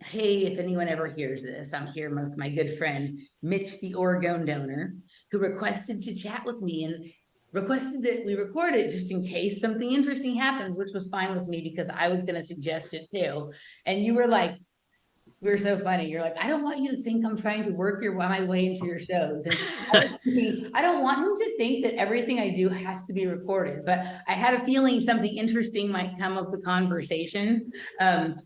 hey, if anyone ever hears this, I'm here with my good friend, Mitch the Orgone donor, who requested to chat with me and requested that we record it just in case something interesting happens, which was fine with me because I was going to suggest it too. And you were like, we were so funny. You're like, I don't want you to think I'm trying to work my way into your shows. And I was thinking, I don't want him to think that everything I do has to be recorded, but I had a feeling something interesting might come of the conversation.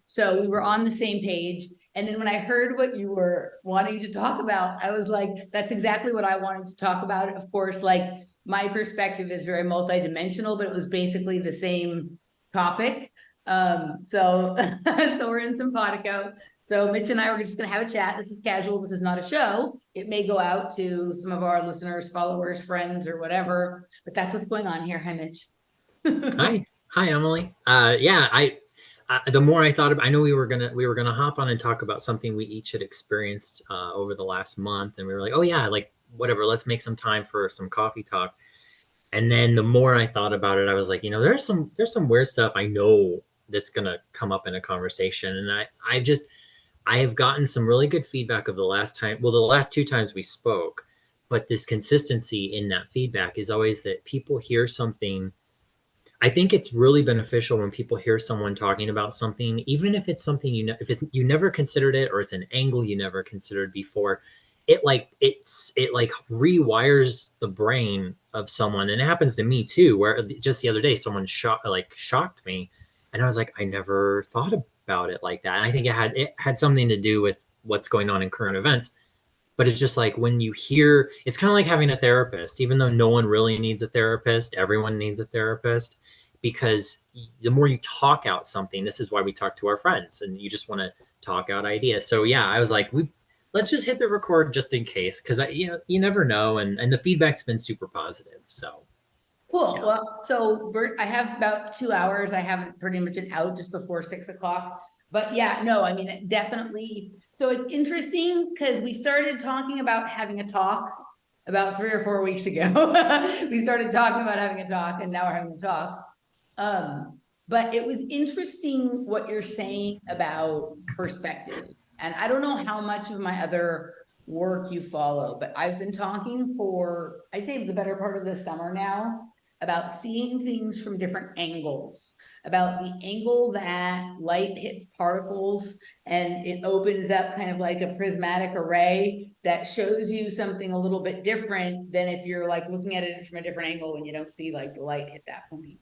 So we were on the same page. And then when I heard what you were wanting to talk about, I was like, that's exactly what I wanted to talk about. Of course, like my perspective is very multidimensional, but it was basically the same topic. So we're in simpatico. So Mitch and I were just going to have a chat. This is casual. This is not a show. It may go out to some of our listeners, followers, friends, or whatever, but that's what's going on here. Hi, Mitch. Hi, Emily. The more I thought about, I know we were gonna hop on and talk about something we each had experienced over the last month, and we were like, oh yeah, like whatever, let's make some time for some coffee talk. And then the more I thought about it, I was like, there's some weird stuff I know that's gonna come up in a conversation, and I have gotten some really good feedback of the last time. Well, the last two times we spoke, but this consistency in that feedback is always that people hear something. I think it's really beneficial when people hear someone talking about something, even if it's something if it's you never considered it or it's an angle you never considered before. It like rewires the brain of someone, and it happens to me too. Where just the other day, someone shocked me, and I was like, I never thought about it like that. And I think it had something to do with what's going on in current events. But it's just like when you hear, it's kind of like having a therapist, even though no one really needs a therapist, everyone needs a therapist, because the more you talk out something, this is why we talk to our friends, and you just want to talk out ideas. So yeah, I was like, let's just hit the record just in case, because you never know, and the feedback's been super positive. So Cool. yeah. Well, so I have about 2 hours. I have it pretty much out just before 6 o'clock. But yeah, no, I mean, definitely. So it's interesting because we started talking about having a talk about 3 or 4 weeks ago. We started talking about having a talk, and now we're having a talk. But it was interesting what you're saying about perspective. And I don't know how much of my other work you follow, but I've been talking for, I'd say, the better part of the summer now about seeing things from different angles, about the angle that light hits particles and it opens up kind of like a prismatic array that shows you something a little bit different than if you're like looking at it from a different angle when you don't see like the light hit that point.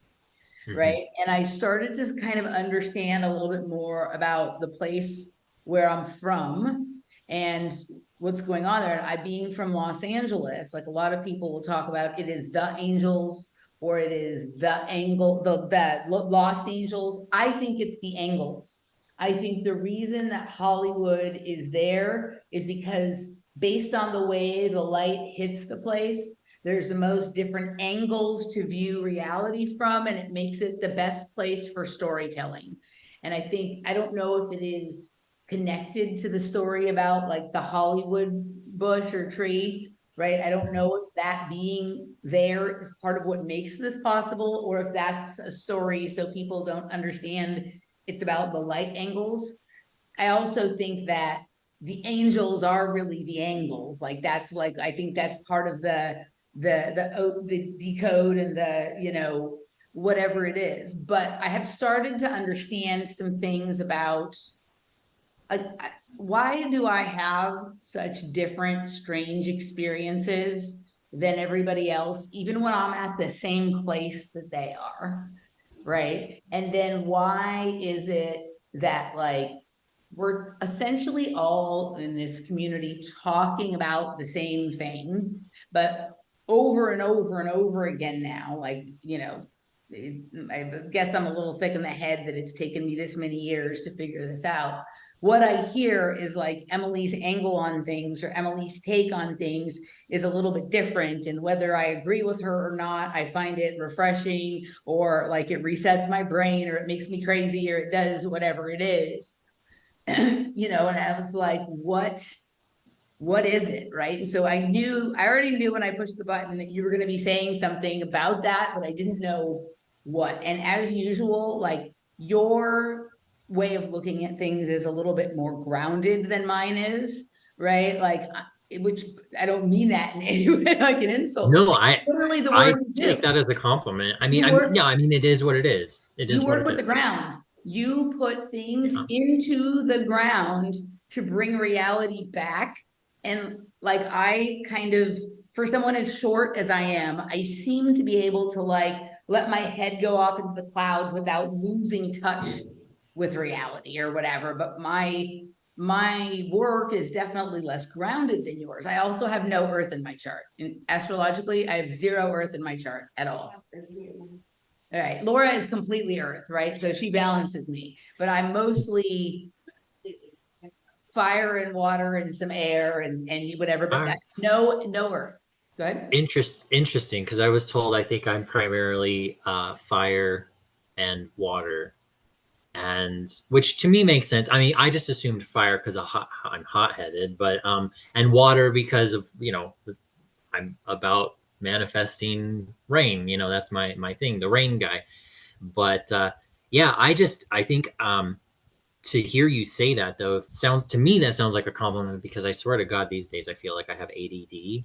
Mm-hmm. Right. And I started to kind of understand a little bit more about the place where I'm from and what's going on there. I being from Los Angeles, like a lot of people will talk about it is the angels or it is the angle, the lost angels. I think it's the angles. I think the reason that Hollywood is there is because based on the way the light hits the place, there's the most different angles to view reality from, and it makes it the best place for storytelling. And I think, I don't know if it is connected to the story about like the Hollywood bush or tree, right? I don't know if that being there is part of what makes this possible, or if that's a story so people don't understand it's about the light angles. I also think that the angels are really the angles. Like that's like, I think that's part of the decode and the whatever it is. But I have started to understand some things about like, why do I have such different strange experiences than everybody else, even when I'm at the same place that they are, right? And then why is it that like we're essentially all in this community talking about the same thing, but over and over and over again now, like, I guess I'm a little thick in the head that it's taken me this many years to figure this out. What I hear is like Emily's angle on things or Emily's take on things is a little bit different. And whether I agree with her or not, I find it refreshing or like it resets my brain or it makes me crazy or it does whatever it is. And I was like, what is it? Right. And so I already knew when I pushed the button that you were going to be saying something about that, but I didn't know what. And as usual, like your way of looking at things is a little bit more grounded than mine is, right? Like, which I don't mean that in any way like an insult. No, Literally the I work you take do. that as a compliment. I mean, You work, yeah, I mean, it is what it is. It you is what work it with the is. ground. You put things Yeah. into the ground to bring reality back. And like, I kind of, for someone as short as I am, I seem to be able to like let my head go off into the clouds without losing touch with reality or whatever. But my work is definitely less grounded than yours. I also have no earth in my chart. And astrologically, I have 0 earth in my chart at all. All right, Laura is completely earth, right? So she balances me, but I'm mostly fire and water and some air and whatever, All but that right. no earth. Go ahead. Interesting, because I was told I think I'm primarily fire and water, and which to me makes sense. I mean, I just assumed fire because I'm hot-headed, but and water because of, I'm about manifesting rain. That's my thing, the rain guy. But yeah, I think to hear you say that though sounds to me that sounds like a compliment, because I swear to God these days I feel like I have ADD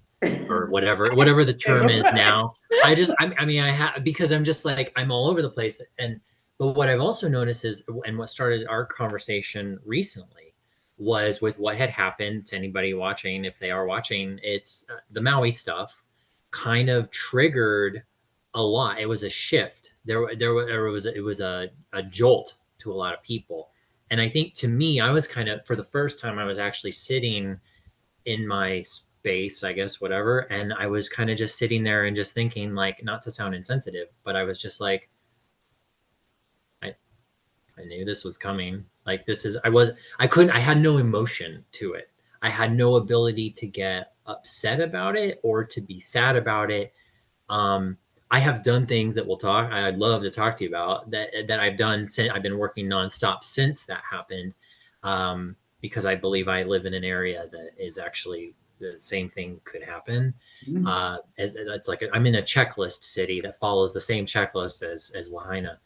or whatever the term is now. I mean I have, because I'm just like I'm all over the place. And but what I've also noticed is, and what started our conversation recently was with what had happened to anybody watching, if they are watching, it's the Maui stuff kind of triggered a lot. It was a shift. It was a jolt to a lot of people. And I think to me, I was kind of, for the first time, I was actually sitting in my space, I guess, whatever. And I was kind of just sitting there and just thinking, like, not to sound insensitive, but I was just like, I, I knew this was coming. Like, I had no emotion to it. I had no ability to get upset about it or to be sad about it. I have done things that I'd love to talk to you about that I've done since I've been working nonstop since that happened. Because I believe I live in an area that is actually the same thing could happen. As it's like I'm in a checklist city that follows the same checklist as Lahaina.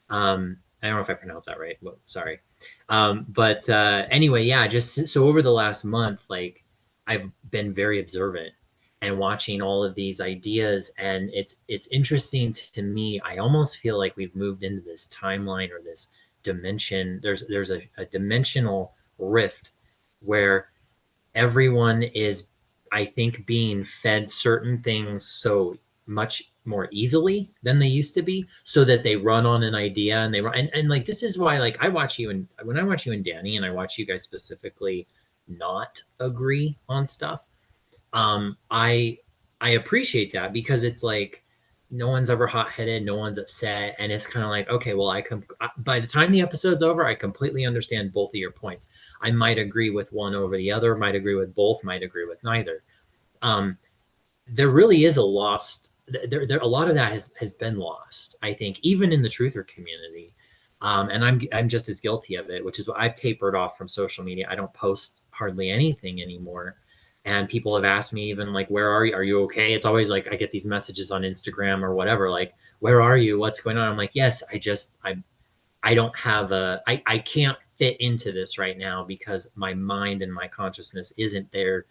I don't know if I pronounced that right. Well, sorry. But anyway, yeah, just so over the last month, like I've been very observant and watching all of these ideas, and it's interesting to me. I almost feel like we've moved into this timeline or this dimension. There's a dimensional rift where everyone is, I think, being fed certain things so much more easily than they used to be, so that they run on an idea and they run and like this is why, like, I watch you, and when I watch you and Danny, and I watch you guys specifically not agree on stuff, I appreciate that, because it's like no one's ever hot-headed, no one's upset, and it's kind of like, okay, well, by the time the episode's over, I completely understand both of your points. I might agree with one over the other, might agree with both, might agree with neither. um there really is a lost there a lot of that has been lost, I think, even in the truther community. And I'm just as guilty of it, which is why I've tapered off from social media. I don't post hardly anything anymore. And people have asked me, even like, where are you? Are you okay? It's always like I get these messages on Instagram or whatever, like, where are you? What's going on? I'm like, yes, I don't have I can't fit into this right now, because my mind and my consciousness isn't there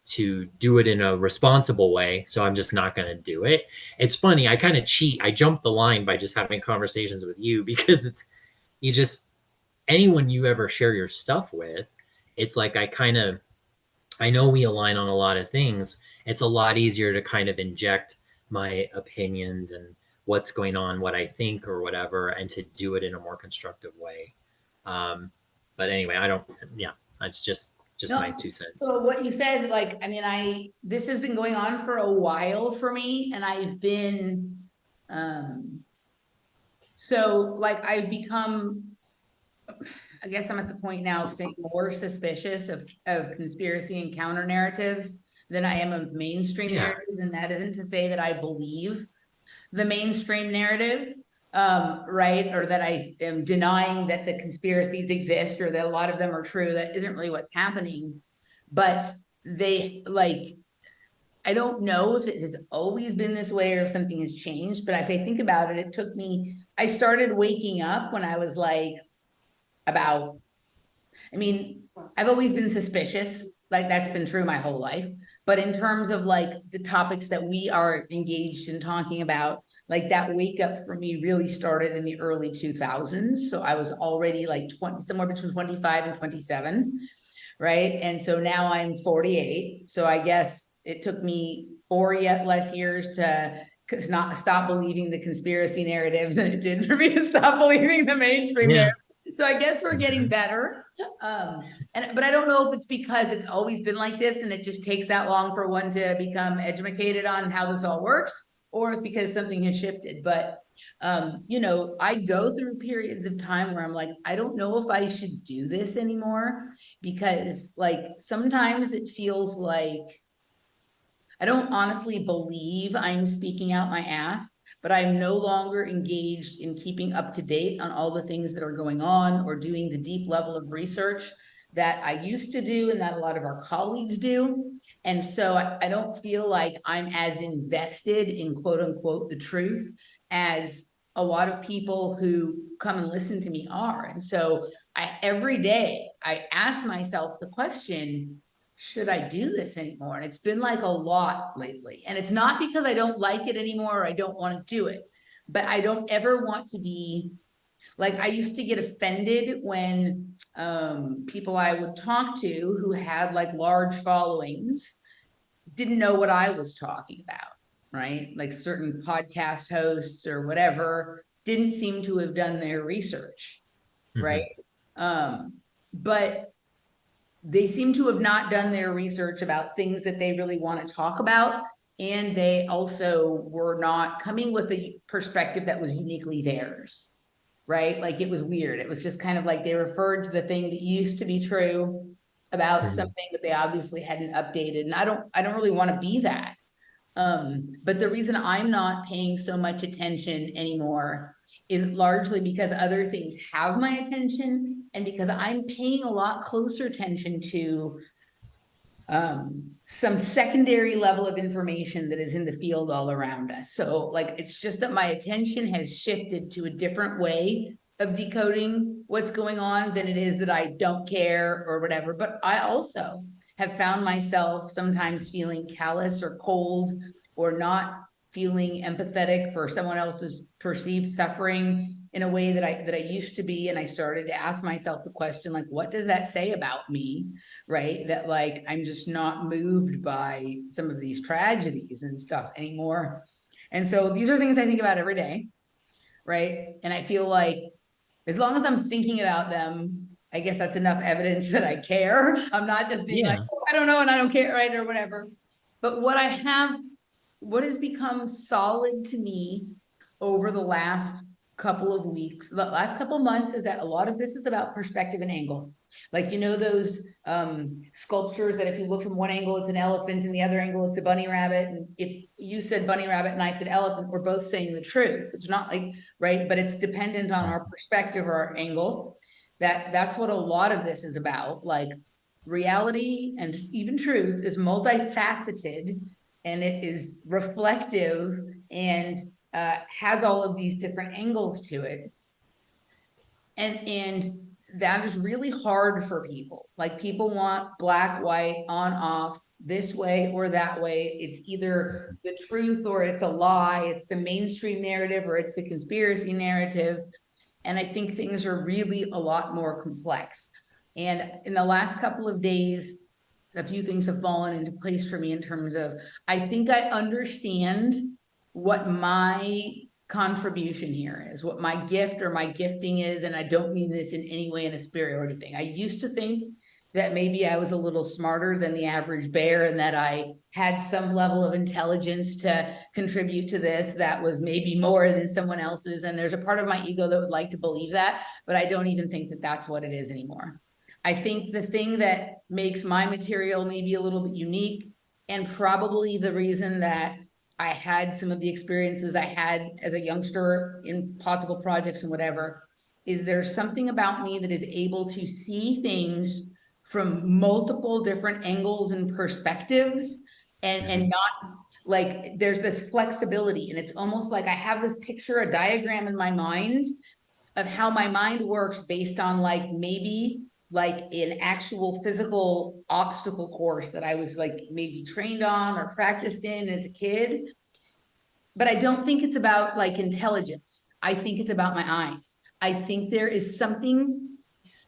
to do it in a responsible way. So I'm just not going to do it. It's funny. I kind of cheat. I jump the line by just having conversations with you, because you just, anyone you ever share your stuff with, it's like I know we align on a lot of things. It's a lot easier to kind of inject my opinions and what's going on, what I think or whatever, and to do it in a more constructive way. Um, but anyway, I don't, yeah, that's just my No, 2 cents. so what you said, like, I mean, this has been going on for a while for me, and I've been, so like I've become, I guess I'm at the point now of saying more suspicious of conspiracy and counter narratives than I am of mainstream Yeah. narratives. And that isn't to say that I believe the mainstream narrative, right? Or that I am denying that the conspiracies exist or that a lot of them are true. That isn't really what's happening. But they like, I don't know if it has always been this way or if something has changed, but if I think about it, it took me, I started waking up when I was like about, I mean, I've always been suspicious, like that's been true my whole life. But in terms of like the topics that we are engaged in talking about, like that wake up for me really started in the early 2000s. So I was already like 20, somewhere between 25 and 27, right? And so now I'm 48. So I guess it took me 4 less years to not stop believing the conspiracy narrative than it did for me to stop believing the mainstream Yeah. narrative. So I guess we're getting better. But I don't know if it's because it's always been like this and it just takes that long for one to become educated on how this all works, or if because something has shifted. But you know, I go through periods of time where I'm like, I don't know if I should do this anymore, because like sometimes it feels like I don't honestly believe I'm speaking out my ass, but I'm no longer engaged in keeping up to date on all the things that are going on or doing the deep level of research that I used to do and that a lot of our colleagues do. And so I don't feel like I'm as invested in quote unquote the truth as a lot of people who come and listen to me are. And so every day I ask myself the question, should I do this anymore? And it's been like a lot lately. And it's not because I don't like it anymore or I don't want to do it, but I don't ever want to be like, I used to get offended when people I would talk to who had like large followings didn't know what I was talking about, right? Like certain podcast hosts or whatever didn't seem to have done their research, right? But they seem to have not done their research about things that they really want to talk about. And they also were not coming with a perspective that was uniquely theirs, right? Like it was weird. It was just kind of like they referred to the thing that used to be true about something that they obviously hadn't updated. And I don't really want to be that. But the reason I'm not paying so much attention anymore is largely because other things have my attention and because I'm paying a lot closer attention to some secondary level of information that is in the field all around us. So like, it's just that my attention has shifted to a different way of decoding what's going on than it is that I don't care or whatever. But I also have found myself sometimes feeling callous or cold or not feeling empathetic for someone else's perceived suffering in a way that I used to be. And I started to ask myself the question, like, what does that say about me? Right? That like, I'm just not moved by some of these tragedies and stuff anymore. And so these are things I think about every day. Right? And I feel like as long as I'm thinking about them, I guess that's enough evidence that I care. I'm not just being like, Yeah. oh, I don't know and I don't care, right? Or whatever. But what has become solid to me over the last couple of weeks, the last couple of months, is that a lot of this is about perspective and angle. Like, you know, those sculptures that if you look from one angle, it's an elephant and the other angle, it's a bunny rabbit. And if you said bunny rabbit and I said elephant, we're both saying the truth. It's not like, right, but it's dependent on our perspective or our angle. That's what a lot of this is about. Like reality and even truth is multifaceted and it is reflective and has all of these different angles to it. And that is really hard for people. Like people want black, white, on, off, this way or that way. It's either the truth or it's a lie. It's the mainstream narrative or it's the conspiracy narrative. And I think things are really a lot more complex. And in the last couple of days, a few things have fallen into place for me in terms of, I think I understand what my contribution here is, what my gift or my gifting is. And I don't mean this in any way in a superiority thing. I used to think that maybe I was a little smarter than the average bear and that I had some level of intelligence to contribute to this that was maybe more than someone else's. And there's a part of my ego that would like to believe that, but I don't even think that that's what it is anymore. I think the thing that makes my material maybe a little bit unique, and probably the reason that I had some of the experiences I had as a youngster in possible projects and whatever, is there's something about me that is able to see things from multiple different angles and perspectives and not like there's this flexibility. And it's almost like I have this picture, a diagram in my mind of how my mind works based on like maybe like an actual physical obstacle course that I was like maybe trained on or practiced in as a kid. But I don't think it's about like intelligence. I think it's about my eyes. I think there is something,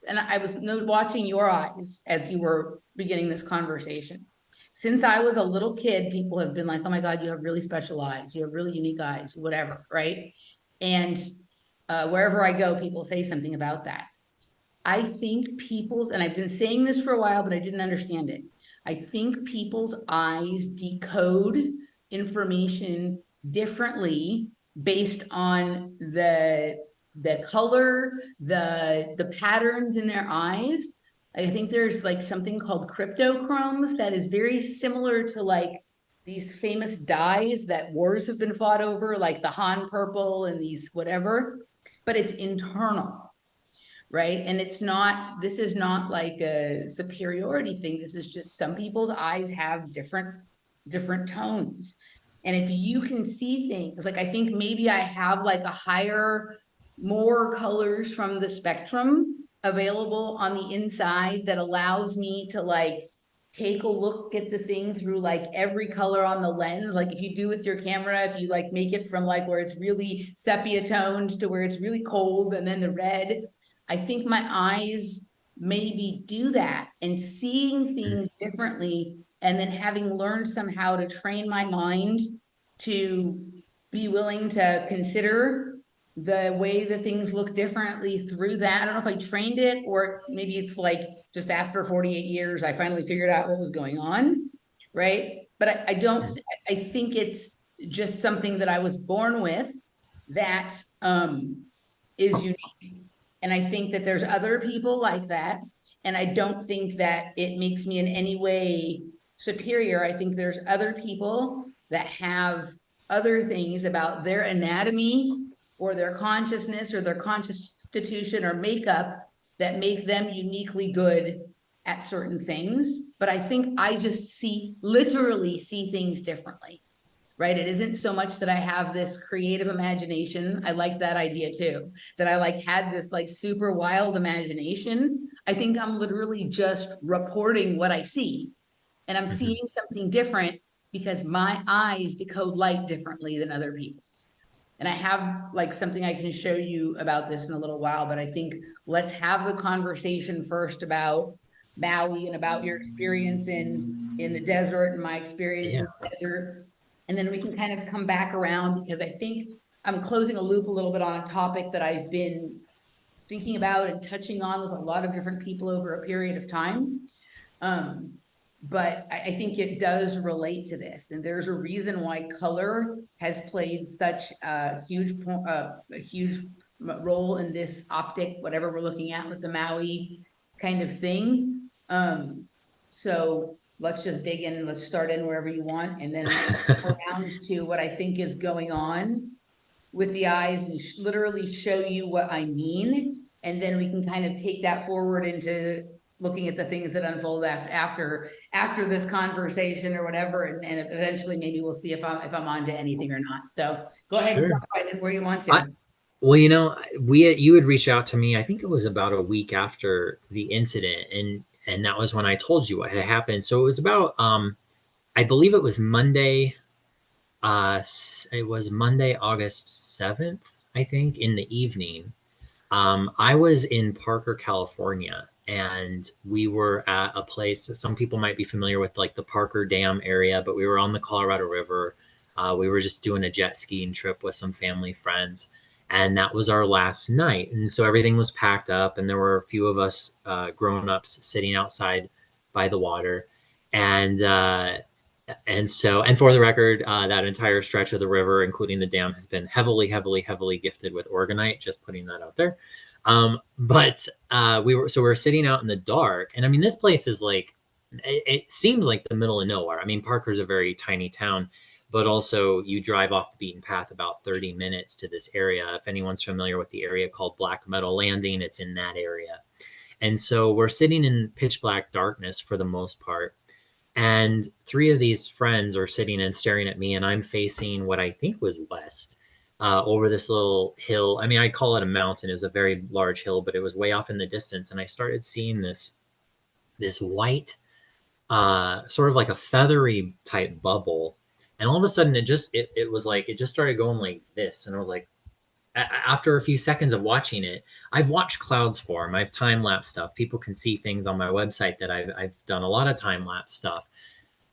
and I was watching your eyes as you were beginning this conversation. Since I was a little kid, people have been like, oh my God, you have really special eyes. You have really unique eyes, whatever, right? And wherever I go, people say something about that. I think people's, and I've been saying this for a while, but I didn't understand it. I think people's eyes decode information differently based on the color, the patterns in their eyes. I think there's like something called cryptochromes that is very similar to like these famous dyes that wars have been fought over, like the Han purple and these whatever, but it's internal, right? And it's not, this is not like a superiority thing. This is just some people's eyes have different tones. And if you can see things, like I think maybe I have like a higher, more colors from the spectrum available on the inside that allows me to like take a look at the thing through like every color on the lens. Like if you do with your camera, if you like make it from like where it's really sepia toned to where it's really cold and then the red, I think my eyes maybe do that, and seeing things differently, and then having learned somehow to train my mind to be willing to consider the way the things look differently through that. I don't know if I trained it, or maybe it's like just after 48 years, I finally figured out what was going on, right? But I don't, I think it's just something that I was born with that is unique. And I think that there's other people like that. And I don't think that it makes me in any way superior. I think there's other people that have other things about their anatomy or their consciousness or their constitution or makeup that make them uniquely good at certain things. But I think I just literally see things differently, right? It isn't so much that I have this creative imagination. I liked that idea too, that I like had this like super wild imagination. I think I'm literally just reporting what I see, and I'm seeing something different because my eyes decode light differently than other people's. And I have like something I can show you about this in a little while, but I think let's have the conversation first about Maui and about your experience in the desert and my experience Yeah. in the desert. And then we can kind of come back around, because I think I'm closing a loop a little bit on a topic that I've been thinking about and touching on with a lot of different people over a period of time. But I think it does relate to this, and there's a reason why color has played such a huge role in this optic, whatever we're looking at with the Maui kind of thing. So let's just dig in, let's start in wherever you want, and then around to what I think is going on with the eyes and literally show you what I mean. And then we can kind of take that forward into looking at the things that unfold after this conversation or whatever. And eventually maybe we'll see if I'm onto anything or not. So go ahead and Sure. jump right in where you want to. Well, you had reached out to me. I think it was about a week after the incident, and that was when I told you what had happened. So it was about, I believe it was Monday. It was Monday, August 7th, I think, in the evening. I was in Parker, California, and we were at a place that some people might be familiar with, like the Parker Dam area, but we were on the Colorado River. We were just doing a jet skiing trip with some family friends, and that was our last night. And so everything was packed up, and there were a few of us grown-ups sitting outside by the water. And for the record, that entire stretch of the river, including the dam, has been heavily, heavily, heavily gifted with orgonite. Just putting that out there. But we were sitting out in the dark, and I mean, this place is like, it seems like the middle of nowhere. I mean, Parker's a very tiny town, but also you drive off the beaten path about 30 minutes to this area. If anyone's familiar with the area called Black Meadow Landing, it's in that area. And so we're sitting in pitch black darkness for the most part. And three of these friends are sitting and staring at me, and I'm facing what I think was west. over this little hill. I mean, I call it a mountain. It was a very large hill, but it was way off in the distance. And I started seeing this white, sort of like a feathery type bubble. And all of a sudden, it was like it just started going like this, and I was like, after a few seconds of watching it, I've watched clouds form. I've time lapse stuff. People can see things on my website that I've done a lot of time lapse stuff.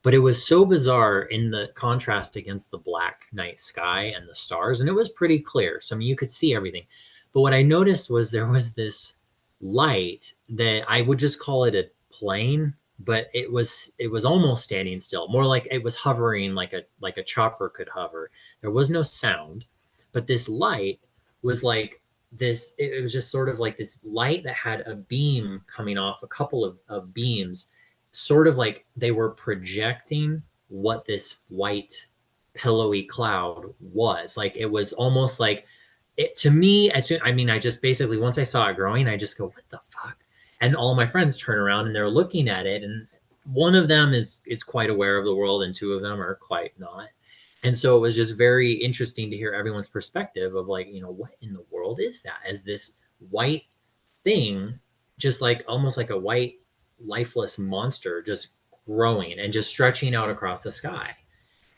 But it was so bizarre in the contrast against the black night sky and the stars, and it was pretty clear. So I mean, you could see everything. But what I noticed was there was this light that I would just call it a plane, but it was almost standing still, more like it was hovering like a chopper could hover. There was no sound, but this light was like this. It was just sort of like this light that had a beam coming off, a couple of beams, sort of like they were projecting what this white pillowy cloud was. Like it was almost like it to me. As soon, I mean, I just basically once I saw it growing, I just go, "What the fuck?" And all my friends turn around and they're looking at it, and one of them is quite aware of the world, and two of them are quite not. And so it was just very interesting to hear everyone's perspective of like, what in the world is that? As this white thing, just like almost like a white lifeless monster, just growing and just stretching out across the sky.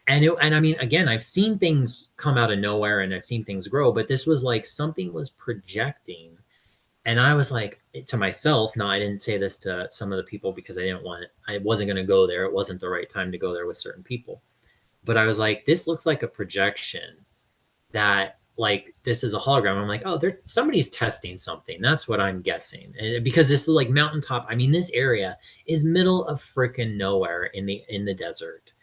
And I mean, again, I've seen things come out of nowhere and I've seen things grow, but this was like something was projecting. And I was like to myself, no, I didn't say this to some of the people because I wasn't going to go there. It wasn't the right time to go there with certain people. But I was like, this looks like a projection that like this is a hologram. I'm like, oh, somebody's testing something. That's what I'm guessing. And because this is like mountaintop. I mean, this area is middle of freaking nowhere in the desert.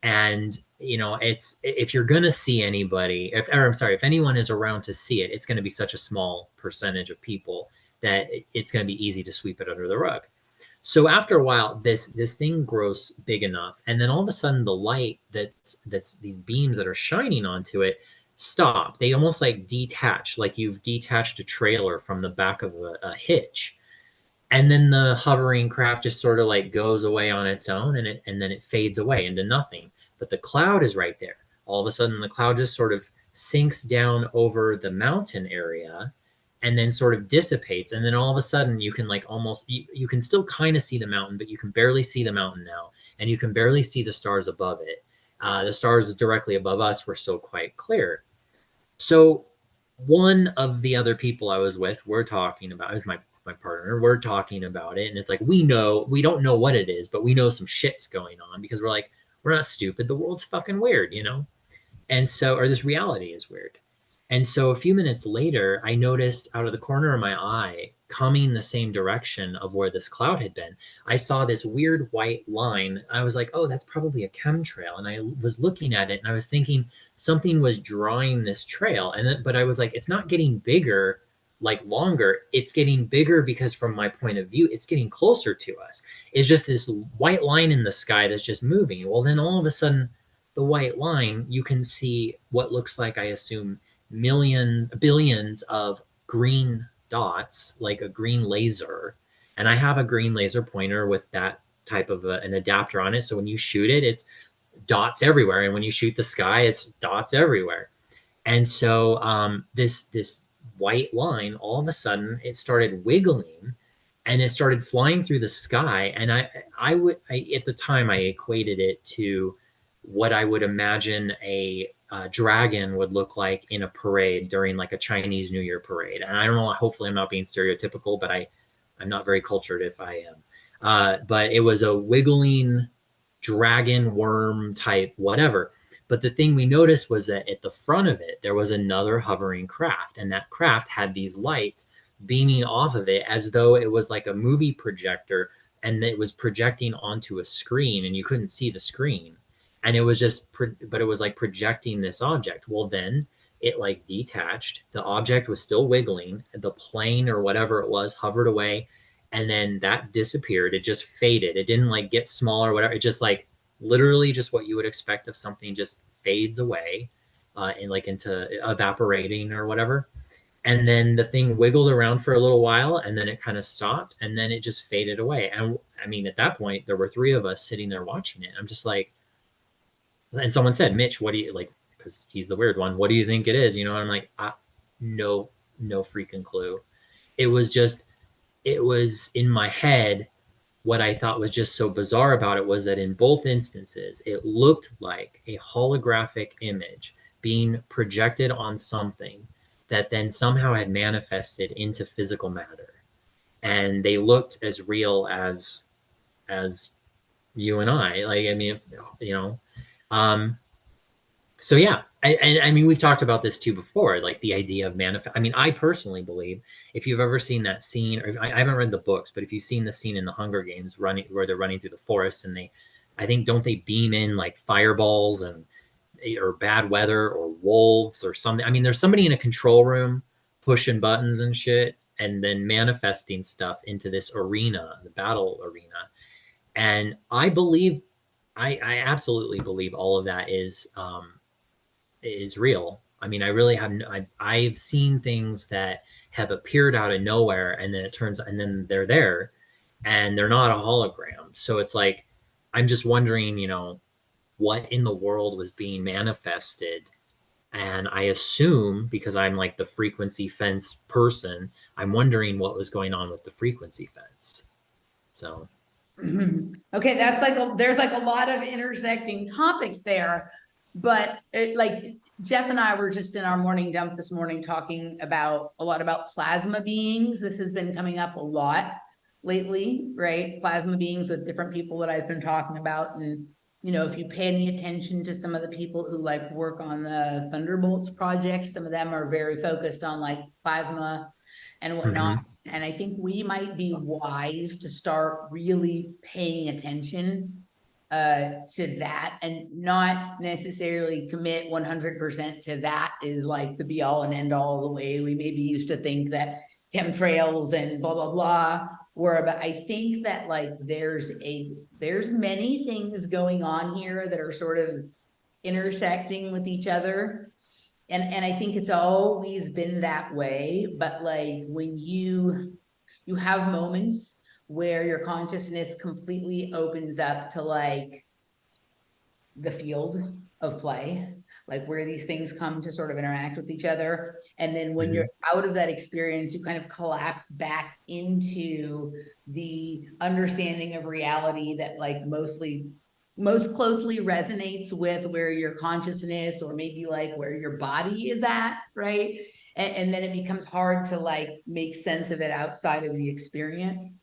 And it's if you're gonna see anybody, or I'm sorry, if anyone is around to see it, it's gonna be such a small percentage of people that it's gonna be easy to sweep it under the rug. So after a while, this thing grows big enough, and then all of a sudden, the light that's these beams that are shining onto it stop. They almost like detach, like you've detached a trailer from the back of a hitch, and then the hovering craft just sort of like goes away on its own, and then it fades away into nothing. But the cloud is right there. All of a sudden, the cloud just sort of sinks down over the mountain area and then sort of dissipates. And then all of a sudden you can like almost, you can still kind of see the mountain, but you can barely see the mountain now. And you can barely see the stars above it. The stars directly above us were still quite clear. So one of the other people I was with, we're talking about, it was my partner, we're talking about it. And it's like, we don't know what it is, but we know some shit's going on because we're not stupid. The world's fucking weird. And so, or this reality is weird. And so a few minutes later, I noticed out of the corner of my eye, coming the same direction of where this cloud had been, I saw this weird white line. I was like, oh, that's probably a chemtrail. And I was looking at it and I was thinking something was drawing this trail. But I was like, it's not getting bigger, like longer. It's getting bigger because from my point of view, it's getting closer to us. It's just this white line in the sky that's just moving. Well, then all of a sudden, the white line, you can see what looks like, I assume, billions of green dots, like a green laser. And I have a green laser pointer with that type of an adapter on it. So when you shoot it, it's dots everywhere. And when you shoot the sky, it's dots everywhere. And so this white line, all of a sudden, it started wiggling and it started flying through the sky. And I at the time, I equated it to what I would imagine a dragon would look like in a parade during like a Chinese New Year parade. And I don't know, hopefully I'm not being stereotypical, but I'm not very cultured if I am. But it was a wiggling dragon worm type, whatever. But the thing we noticed was that at the front of it, there was another hovering craft, and that craft had these lights beaming off of it as though it was like a movie projector, and it was projecting onto a screen, and you couldn't see the screen. And it was but it was like projecting this object. Well, then it like detached. The object was still wiggling. The plane or whatever it was hovered away, and then that disappeared. It just faded. It didn't like get smaller or whatever. It just like literally just what you would expect of something just fades away and like into evaporating or whatever. And then the thing wiggled around for a little while and then it kind of stopped and then it just faded away. And I mean, at that point, there were three of us sitting there watching it. I'm just like, and someone said, Mitch, what do you like? because he's the weird one. What do you think it is? You know, and I'm like, no, no freaking clue. It was just, it was in my head. What I thought was just so bizarre about it was that in both instances, it looked like a holographic image being projected on something that then somehow had manifested into physical matter. And they looked as real as you and I. Like, I mean, if, you know, um, so yeah, and I mean, we've talked about this too before, like the idea of manifest. I mean, I personally believe if you've ever seen that scene, or I haven't read the books, but if you've seen the scene in the Hunger Games running where they're running through the forest and they, I think, don't they beam in like fireballs and or bad weather or wolves or something? I mean, there's somebody in a control room pushing buttons and shit, and then manifesting stuff into this arena, the battle arena. And I believe, I absolutely believe all of that is real. I mean, I really have. I've seen things that have appeared out of nowhere, and then it turns, and then they're there, and they're not a hologram. So it's like, I'm just wondering, you know, what in the world was being manifested. And I assume, because I'm like the frequency fence person, I'm wondering what was going on with the frequency fence. So, Okay, that's like there's like a lot of intersecting topics there, but like Jeff and I were just in our morning dump this morning talking about a lot about plasma beings. This has been coming up a lot lately, right? Plasma beings with different people that I've been talking about. And you know, if you pay any attention to some of the people who like work on the Thunderbolts project, some of them are very focused on like plasma and whatnot. And I think we might be wise to start really paying attention to that, and not necessarily commit 100% to that is like the be all and end all, the way we maybe used to think that chemtrails and blah blah blah were. But I think that like there's many things going on here that are sort of intersecting with each other. And I think it's always been that way, but like when you have moments where your consciousness completely opens up to like the field of play, like where these things come to sort of interact with each other. And then when you're out of that experience, you kind of collapse back into the understanding of reality that like most closely resonates with where your consciousness, or maybe like where your body is at, right? And then it becomes hard to like make sense of it outside of the experience.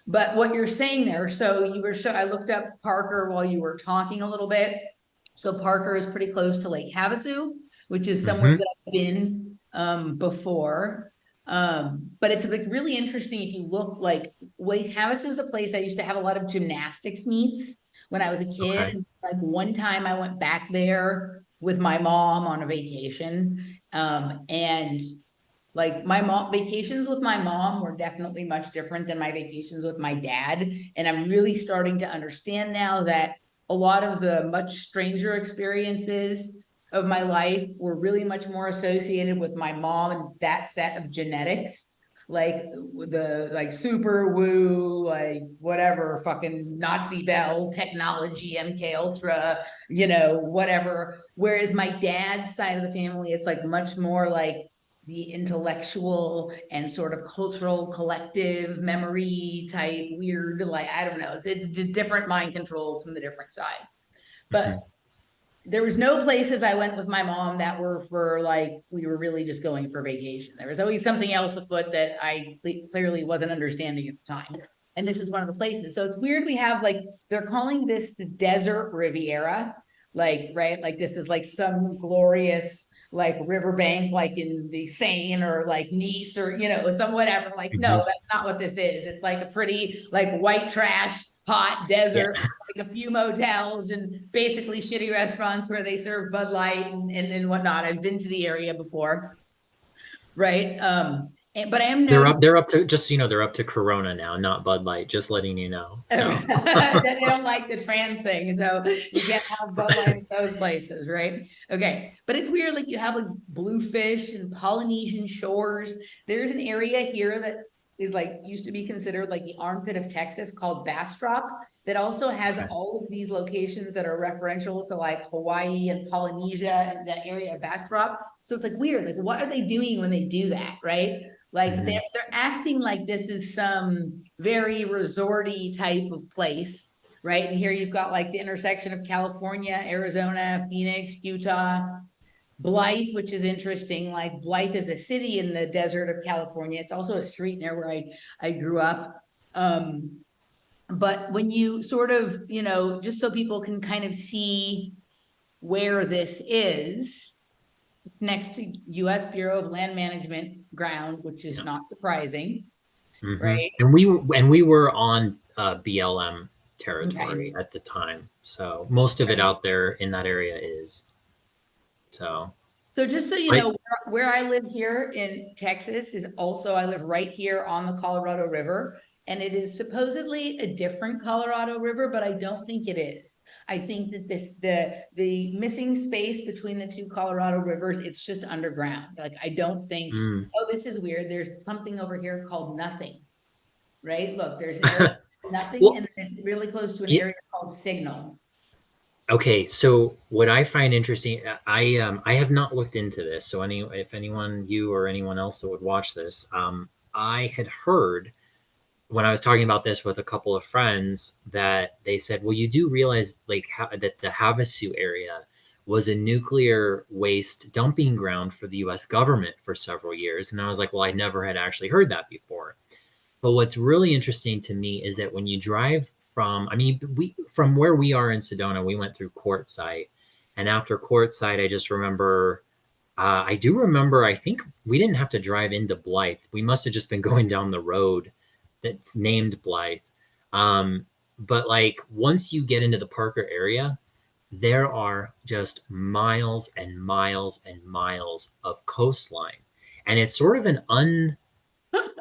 But what you're saying there, so you were I looked up Parker while you were talking a little bit. So Parker is pretty close to Lake Havasu, which is somewhere that I've been before. But it's like really interesting if you look, like Lake Havasu is a place I used to have a lot of gymnastics meets when I was a kid. Okay. And like one time I went back there with my mom on a vacation. And like my mom, vacations with my mom were definitely much different than my vacations with my dad. And I'm really starting to understand now that a lot of the much stranger experiences of my life were really much more associated with my mom and that set of genetics. Like the like super woo, like whatever, fucking Nazi Bell technology, MK Ultra, you know, whatever. Whereas my dad's side of the family, it's like much more like the intellectual and sort of cultural collective memory type weird, like, I don't know, it's just different mind control from the different side. But there was no places I went with my mom that were for like, we were really just going for vacation. There was always something else afoot that I clearly wasn't understanding at the time. And this is one of the places. So it's weird. We have like, they're calling this the desert Riviera, like, right? Like this is like some glorious like riverbank, like in the Seine or like Nice or, you know, some whatever. Like, no, that's not what this is. It's like a pretty like white trash, hot desert, like a few motels and basically shitty restaurants where they serve Bud Light and whatnot. I've been to the area before, right? But I am noticing They're up to, just so you know, they're up to Corona now, not Bud Light. Just letting you know. So that they don't like the trans thing, so you can't have Bud Light in those places, right? Okay, but it's weird. Like you have like bluefish and Polynesian shores. There's an area here that is like, used to be considered like the armpit of Texas, called Bastrop, that also has Okay. all of these locations that are referential to like Hawaii and Polynesia and that area of Bastrop. So it's like weird, like what are they doing when they do that, right? Like Mhm. they're acting like this is some very resorty type of place, right? And here you've got like the intersection of California, Arizona, Phoenix, Utah, Blythe, which is interesting. Like Blythe is a city in the desert of California. It's also a street near where I grew up. But when you sort of, you know, just so people can kind of see where this is, it's next to US Bureau of Land Management ground, which is Yeah. not surprising, Mhm. right? And we were on BLM Okay. territory at the time, so most of it Right. out there in that area is. So So just so you I know, where I live here in Texas is also, I live right here on the Colorado River. And it is supposedly a different Colorado River, but I don't think it is. I think that the missing space between the two Colorado rivers, it's just underground. Like I don't think, mm. oh, this is weird. There's something over here called nothing, right? Look, there's an area called nothing, Well, and it's really close to an it, area called signal. okay. So what I find interesting, I have not looked into this. So if anyone, you or anyone else that would watch this, I had heard when I was talking about this with a couple of friends that they said, well, you do realize like that the Havasu area was a nuclear waste dumping ground for the US government for several years. And I was like, well, I never had actually heard that before. But what's really interesting to me is that when you drive from, I mean, from where we are in Sedona, we went through Quartzsite. And after Quartzsite, I just remember I do remember, I think we didn't have to drive into Blythe. We must have just been going down the road that's named Blythe. But like once you get into the Parker area, there are just miles and miles and miles of coastline. And it's sort of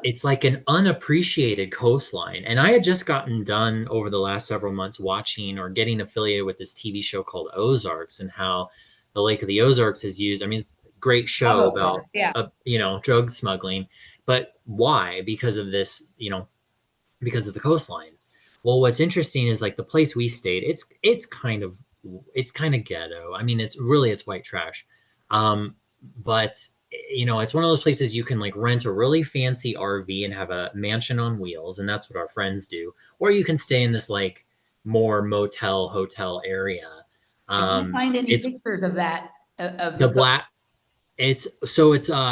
it's like an unappreciated coastline. And I had just gotten done over the last several months watching or getting affiliated with this TV show called Ozarks and how the Lake of the Ozarks is used. I mean, great Love show those about, words, yeah. drug smuggling. But why? Because of this, because of the coastline. Well, what's interesting is like the place we stayed, it's kind of ghetto. I mean, it's white trash. But it's one of those places you can like rent a really fancy RV and have a mansion on wheels, and that's what our friends do. Or you can stay in this like more motel hotel area. I can't find any It's pictures of that, of the the coast. black it's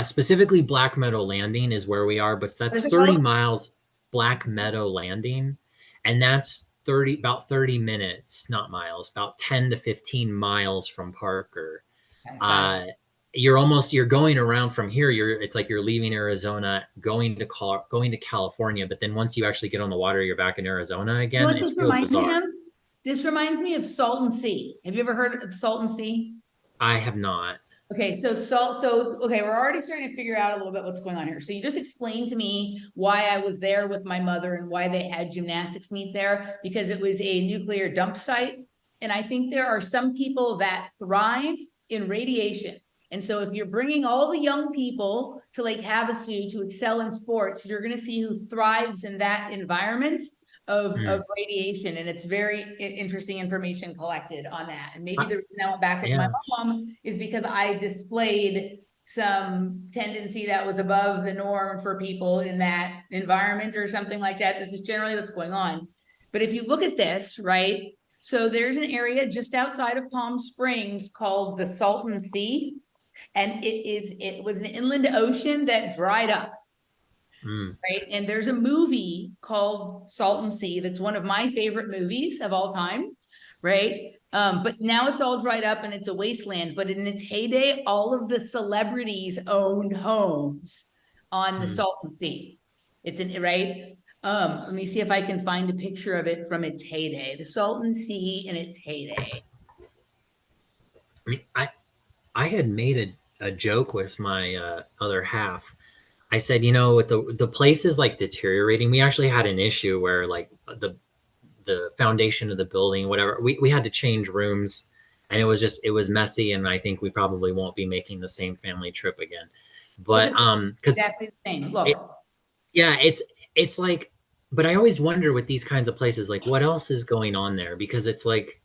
specifically Black Meadow Landing is where we are, but What is that's it 30 called? miles Black Meadow Landing, and that's 30 minutes, not miles, about 10 to 15 miles from Parker. Okay, got it. Uh, you're going around from here. It's like you're leaving Arizona, going to California, but then once you actually get on the water, you're back in Arizona You know again. what It's this real reminds me bizarre. of? This reminds me of Salton Sea. Have you ever heard of Salton Sea? I have not. Okay, so we're already starting to figure out a little bit what's going on here. So you just explained to me why I was there with my mother and why they had gymnastics meet there, because it was a nuclear dump site. And I think there are some people that thrive in radiation. And so if you're bringing all the young people to Lake Havasu to excel in sports, you're going to see who thrives in that environment of Hmm. radiation. And it's very interesting information collected on that. And maybe I- the reason I went back with my yeah. mom is because I displayed some tendency that was above the norm for people in that environment or something like that. This is generally what's going on. But if you look at this, right? So there's an area just outside of Palm Springs called the Salton Sea. And it was an inland ocean that dried up. Mm, Right. And there's a movie called Salton Sea that's one of my favorite movies of all time. Right. But now it's all dried up and it's a wasteland. But in its heyday, all of the celebrities owned homes on the mm. Salton Sea. It's an right. Let me see if I can find a picture of it from its heyday. The Salton Sea in its heyday. I mean, I had made a joke with my other half. I said, with the place is like deteriorating. We actually had an issue where like the foundation of the building, whatever, we had to change rooms, and it was messy. And I think we probably won't be making the same family trip again. Look But at this. because Exactly the same. it Look. Yeah, it's like, but I always wonder with these kinds of places, like what else is going on there? Because it's like,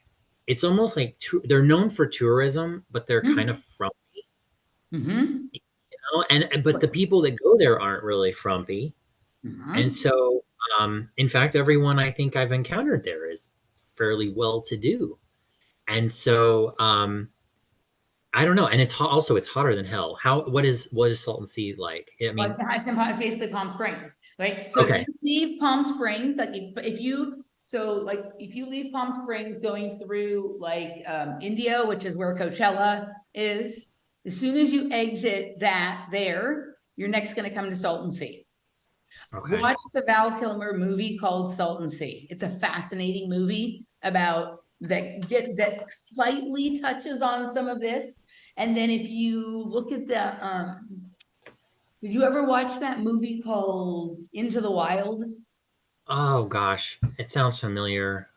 it's almost like they're known for tourism, but they're kind of frumpy, Mm-hmm. you know? And but the people that go there aren't really frumpy. And Mm-hmm. so, in fact, everyone I think I've encountered there is fairly well to do. And so, I don't know. And it's hot, also it's hotter than hell. What is Salton Sea like? I Well, mean, it's basically Palm Springs, right? So if you okay, leave Palm Springs, like if you leave Palm Springs going through like Indio, which is where Coachella is, as soon as you exit that there, you're next going to come to Salton Sea. okay. Watch the Val Kilmer movie called Salton Sea. It's a fascinating movie about that slightly touches on some of this. And then if you look at the did you ever watch that movie called Into the Wild? Oh gosh, it sounds familiar.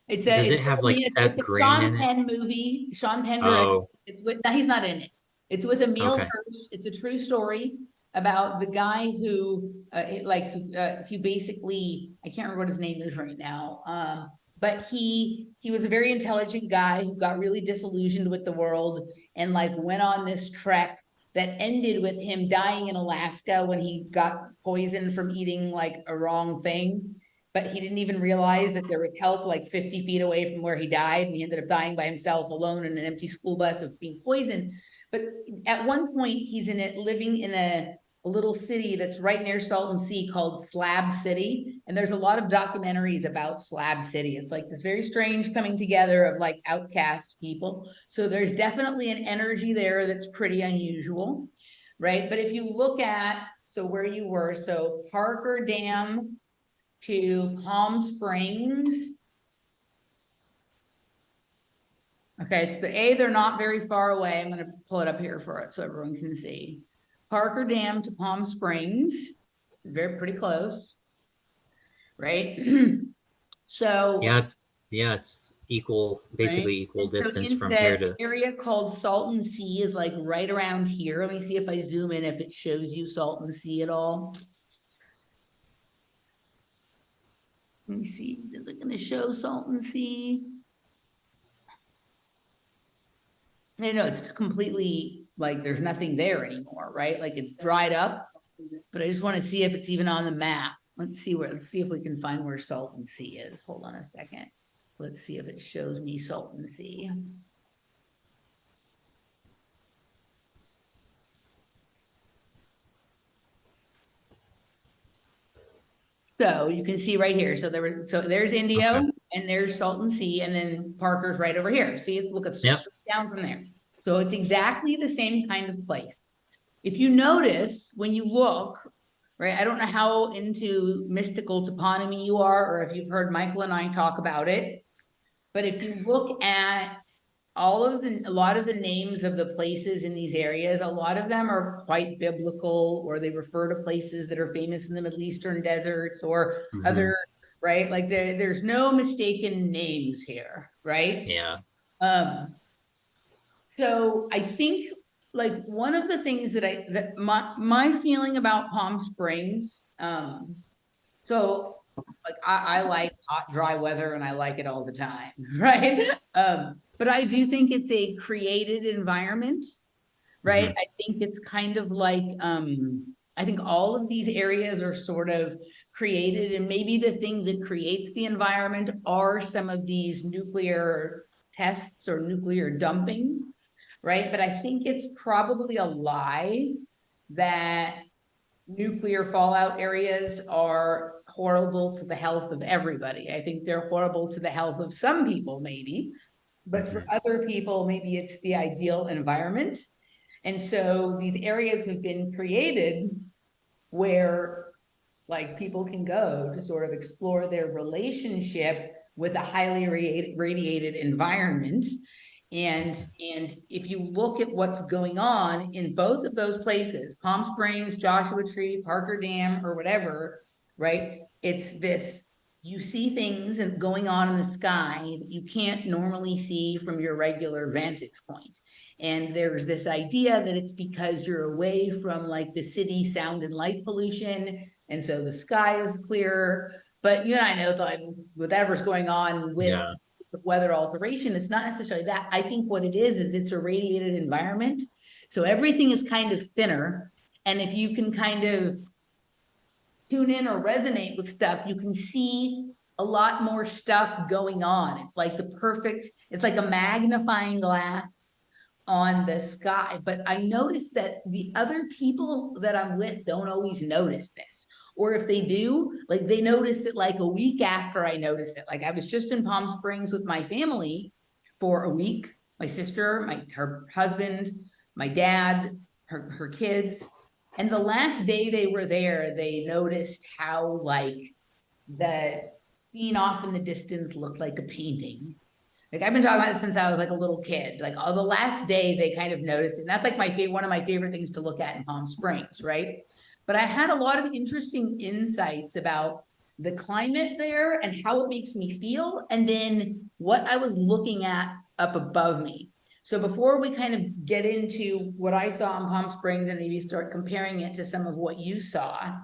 Does It's it have like it's Seth a Green Sean in it? Penn movie. Sean Penn directed Oh, it. It's with no, he's not in it. It's with Emil okay. Hirsch. It's a true story about the guy who who basically I can't remember what his name is right now. But he was a very intelligent guy who got really disillusioned with the world and like went on this trek that ended with him dying in Alaska when he got poisoned from eating like a wrong thing, but he didn't even realize that there was help like 50 feet away from where he died. And he ended up dying by himself alone in an empty school bus of being poisoned. But at one point, he's in it, living in a little city that's right near Salton Sea called Slab City. And there's a lot of documentaries about Slab City. It's like this very strange coming together of like outcast people. So there's definitely an energy there that's pretty unusual, right? But if you look at, so where you were, so Parker Dam to Palm Springs. Okay, it's the A, they're not very far away. I'm gonna pull it up here for it so everyone can see. Parker Dam to Palm Springs, it's very pretty close, right? So, Yeah, it's equal, right? basically equal And so distance in from here the to. area called Salton Sea is like right around here. Let me see if I zoom in, if it shows you Salton Sea at all. Let me see, is it gonna show Salton Sea? No, it's completely like there's nothing there anymore, right? Like it's dried up, but I just want to see if it's even on the map. Let's see if we can find where Salton Sea is. Hold on a second. Let's see if it shows me Salton Sea. So you can see right here. So there's Okay. Indio and there's Salton Sea, and then Parker's right over here. See, look, it's just Yep. straight down from there. So it's exactly the same kind of place. If you notice when you look, right, I don't know how into mystical toponymy you are, or if you've heard Michael and I talk about it, but if you look at a lot of the names of the places in these areas, a lot of them are quite biblical, or they refer to places that are famous in the Middle Eastern deserts or Hmm. other, right? Like there's no mistaken names here, right? Yeah. Um, so I think like one of the things that my feeling about Palm Springs, so like I like hot, dry weather and I like it all the time, right? But I do think it's a created environment, right? Hmm. I think it's kind of like I think all of these areas are sort of created, and maybe the thing that creates the environment are some of these nuclear tests or nuclear dumping, right? But I think it's probably a lie that nuclear fallout areas are horrible to the health of everybody. I think they're horrible to the health of some people, maybe, but for Hmm. other people, maybe it's the ideal environment. And so these areas have been created where like people can go to sort of explore their relationship with a highly radiated environment. And if you look at what's going on in both of those places, Palm Springs, Joshua Tree, Parker Dam, or whatever, right? It's this, you see things going on in the sky that you can't normally see from your regular vantage point. And there's this idea that it's because you're away from like the city sound and light pollution, And so the sky is clearer, but you and I know that whatever's going on with Yeah. the weather alteration, it's not necessarily that. I think what it is it's a radiated environment. So everything is kind of thinner. And if you can kind of tune in or resonate with stuff, you can see a lot more stuff going on. It's like it's like a magnifying glass on the sky. But I noticed that the other people that I'm with don't always notice this. Or if they do, like they notice it like a week after I notice it. Like I was just in Palm Springs with my family for a week. My sister, her husband, my dad, her kids. And the last day they were there, they noticed how like the scene off in the distance looked like a painting. Like I've been talking about this since I was like a little kid. Like the last day they kind of noticed it. And that's like one of my favorite things to look at in Palm Springs, right? But I had a lot of interesting insights about the climate there and how it makes me feel, and then what I was looking at up above me. So before we kind of get into what I saw in Palm Springs and maybe start comparing it to some of what you saw,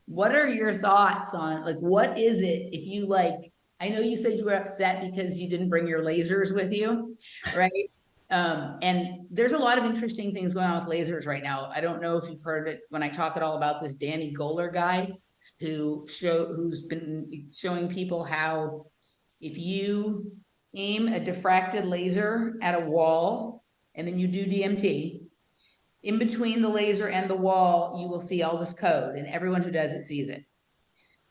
what are your thoughts on like, what is it if you like, I know you said you were upset because you didn't bring your lasers with you, right? And there's a lot of interesting things going on with lasers right now. I don't know if you've heard it when I talk at all about this Danny Goler guy who's been showing people how if you aim a diffracted laser at a wall and then you do DMT, in between the laser and the wall, you will see all this code, and everyone who does it sees it,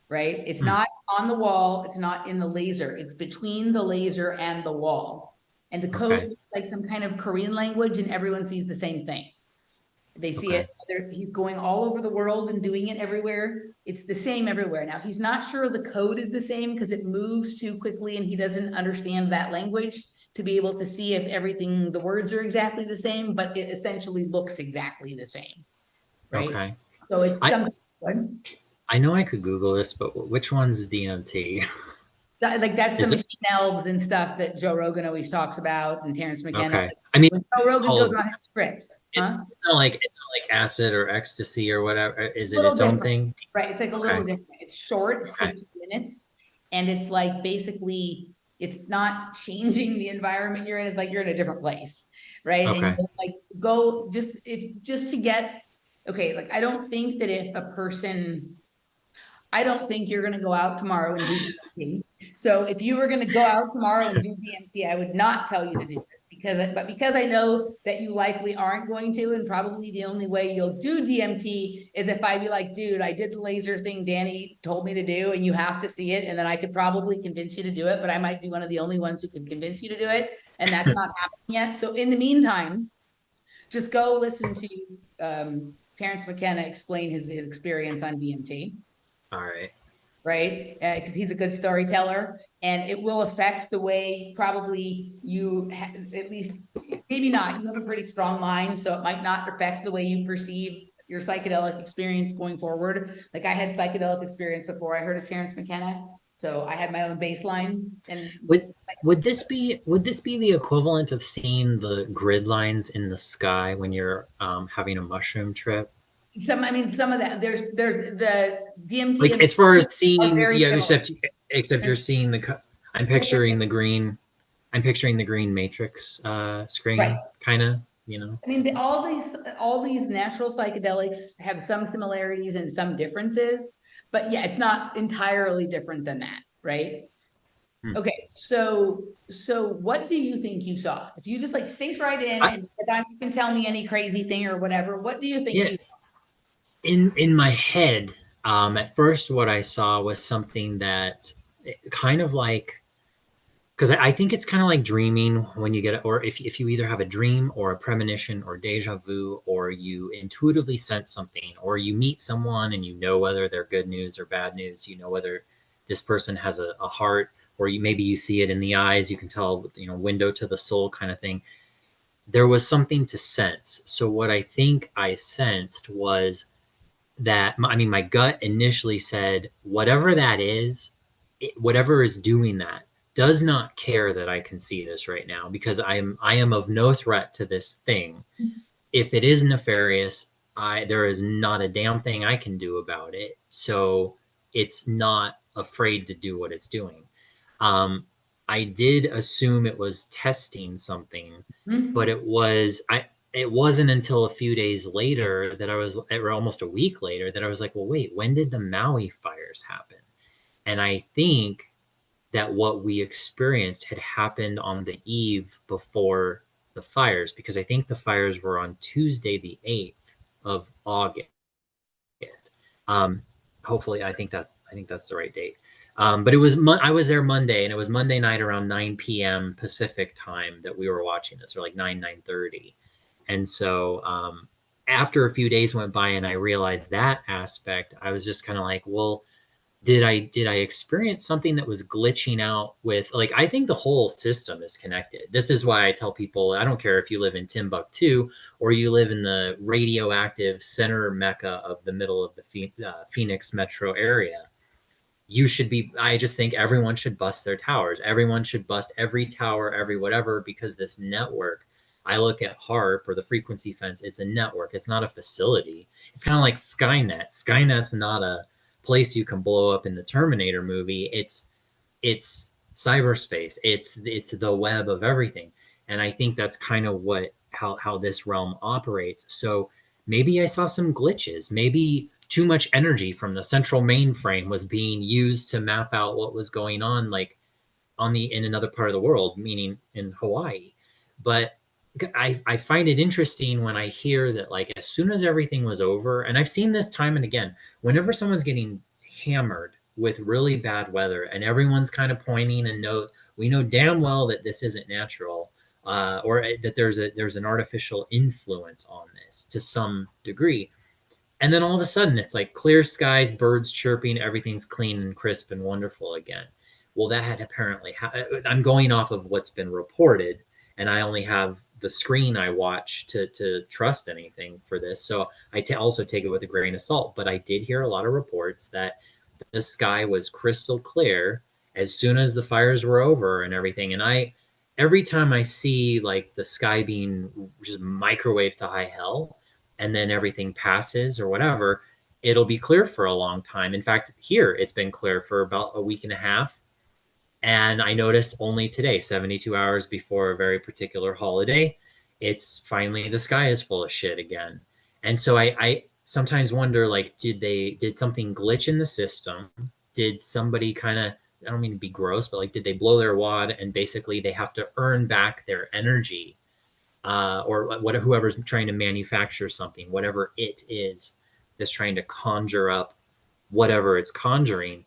right? It's not on the wall. It's not in the laser. It's between the laser and the wall. And the code is like some kind of Korean language, and everyone sees the same thing. They see it. He's going all over the world and doing it everywhere. It's the same everywhere. Now, he's not sure the code is the same because it moves too quickly and he doesn't understand that language to be able to see if the words are exactly the same, but it essentially looks exactly the same, right? Okay. So it's something. I know I could Google this, but which one's DMT? Like that's the machine elves and stuff that Joe Rogan always talks about, and Terrence McKenna. Okay. I mean, when Joe Rogan goes on his script, it's not like acid or ecstasy or whatever. Is it its own thing? Right. It's like a little different. It's short. It's 15 minutes, and it's like basically it's not changing the environment you're in. It's like you're in a different place, right? Okay. And you like go just to get like I don't think that if a person. I don't think you're going to go out tomorrow and do DMT. So if you were going to go out tomorrow and do DMT, I would not tell you to do this because I know that you likely aren't going to, and probably the only way you'll do DMT is if I be like, dude, I did the laser thing Danny told me to do, and you have to see it, and then I could probably convince you to do it, but I might be one of the only ones who can convince you to do it, and that's not happening yet. So in the meantime, just go listen to Terrence McKenna explain his experience on DMT. All right. Right? Because he's a good storyteller, and it will affect the way probably you, at least, maybe not, you have a pretty strong mind, so it might not affect the way you perceive your psychedelic experience going forward. Like I had psychedelic experience before I heard of Terrence McKenna, so I had my own baseline. And would this be the equivalent of seeing the grid lines in the sky when you're having a mushroom trip? Some of that. There's the DMT. Like as far as seeing, yeah, similar. except you're seeing I'm picturing the green matrix screen, right. Kind of, you know. I mean, all these natural psychedelics have some similarities and some differences, but yeah, it's not entirely different than that, right? Okay, so what do you think you saw? If you just like sink right in and you can tell me any crazy thing or whatever, what do you think you saw? In my head, at first what I saw was something that kind of like, because I think it's kind of like dreaming when you get, or if you either have a dream or a premonition or deja vu, or you intuitively sense something, or you meet someone and you know whether they're good news or bad news, you know whether this person has a heart, or maybe you see it in the eyes, you can tell, window to the soul kind of thing. There was something to sense. So what I think I sensed was that, my gut initially said, whatever that is, whatever is doing that does not care that I can see this right now, because I am of no threat to this thing. If it is nefarious, there is not a damn thing I can do about it. So it's not afraid to do what it's doing. Um, I did assume it was testing something, but Hmm. it wasn't until a few days later that I was, or almost a week later, that I was like, well, wait, when did the Maui fires happen? And I think that what we experienced had happened on the eve before the fires, because I think the fires were on Tuesday, the 8th of August. Um, hopefully, I think that's the right date. But I was there Monday, and it was Monday night around 9 p.m. Pacific time that we were watching this, or like 9:30. And so after a few days went by and I realized that aspect, I was just kind of like, well, did I experience something that was glitching out with, like, I think the whole system is connected. This is why I tell people, I don't care if you live in Timbuktu or you live in the radioactive center mecca of the middle of the Phoenix metro area. You should be, I just think everyone should bust their towers. Everyone should bust every tower, every whatever, because this network, I look at HARP or the frequency fence, it's a network. It's not a facility. It's kind of like Skynet. Skynet's not a place you can blow up in the Terminator movie. It's cyberspace. It's the web of everything. And I think that's kind of what how this realm operates. So maybe I saw some glitches. Maybe too much energy from the central mainframe was being used to map out what was going on, like in another part of the world, meaning in Hawaii. But I find it interesting when I hear that, like, as soon as everything was over, and I've seen this time and again, whenever someone's getting hammered with really bad weather and everyone's kind of pointing and we know damn well that this isn't natural, or that there's an artificial influence on this to some degree. And then all of a sudden, it's like clear skies, birds chirping, everything's clean and crisp and wonderful again. Well, that had apparently, I'm going off of what's been reported, and I only have the screen I watch to trust anything for this. So also take it with a grain of salt. But I did hear a lot of reports that the sky was crystal clear as soon as the fires were over and everything. And every time I see like the sky being just microwaved to high hell, and then everything passes or whatever, it'll be clear for a long time. In fact, here it's been clear for about a week and a half. And I noticed only today, 72 hours before a very particular holiday, it's finally, the sky is full of shit again. And so I sometimes wonder, like, did something glitch in the system? Did somebody kind of, I don't mean to be gross, but like, did they blow their wad and basically they have to earn back their energy, or whoever's trying to manufacture something, whatever it is that's trying to conjure up whatever it's conjuring.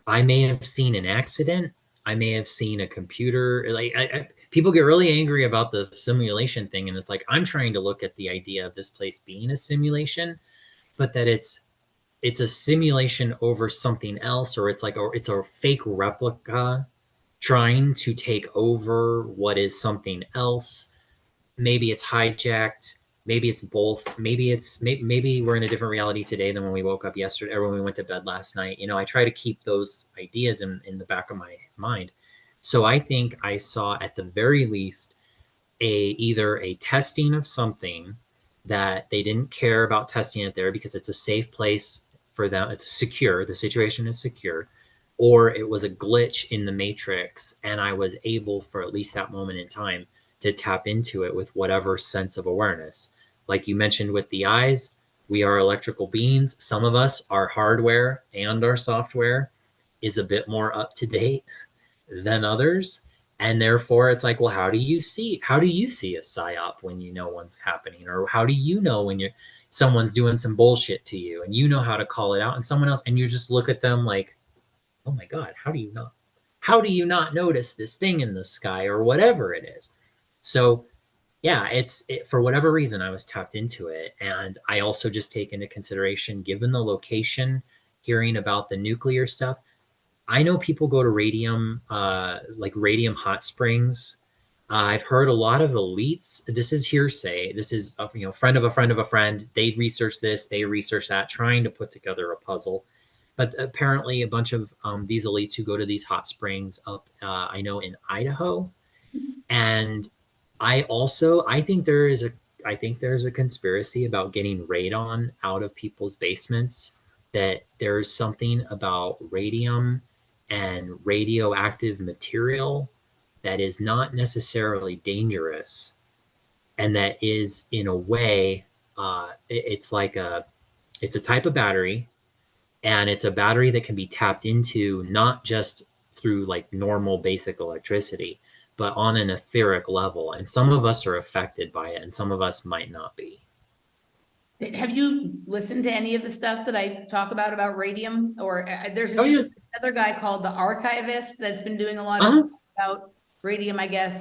I may have seen an accident. I may have seen a computer. Like, people get really angry about the simulation thing, and it's like, I'm trying to look at the idea of this place being a simulation, but that it's a simulation over something else, or it's a fake replica trying to take over what is something else. Maybe it's hijacked. Maybe it's both. Maybe we're in a different reality today than when we woke up yesterday or when we went to bed last night. I try to keep those ideas in the back of my mind. So I think I saw, at the very least, either a testing of something that they didn't care about testing it there because it's a safe place for them. It's secure. The situation is secure. Or it was a glitch in the matrix, and I was able, for at least that moment in time, to tap into it with whatever sense of awareness. Like you mentioned with the eyes, we are electrical beings. Some of us, our hardware and our software is a bit more up to date than others. And therefore it's like, well, how do you see a psyop when you know what's happening? Or how do you know when someone's doing some bullshit to you and you know how to call it out, and someone else, and you just look at them like, oh my God, how do you not notice this thing in the sky or whatever it is? So yeah, for whatever reason, I was tapped into it. And I also just take into consideration, given the location, hearing about the nuclear stuff. I know people go to radium, like radium hot springs. I've heard a lot of elites. This is hearsay. This is a friend of a friend of a friend. They research this, they research that, trying to put together a puzzle. But apparently, a bunch of these elites who go to these hot springs up, I know, in Idaho. And I think there is I think there's a conspiracy about getting radon out of people's basements, that there's something about radium and radioactive material that is not necessarily dangerous, and that is, in a way, it's like it's a type of battery, and it's a battery that can be tapped into not just through like normal basic electricity, but on an etheric level. And some of us are affected by it, and some of us might not be. Have you listened to any of the stuff that I talk about radium? Or there's Oh yeah. another guy called the Archivist that's been doing a lot of Uh-huh. stuff about radium, I guess.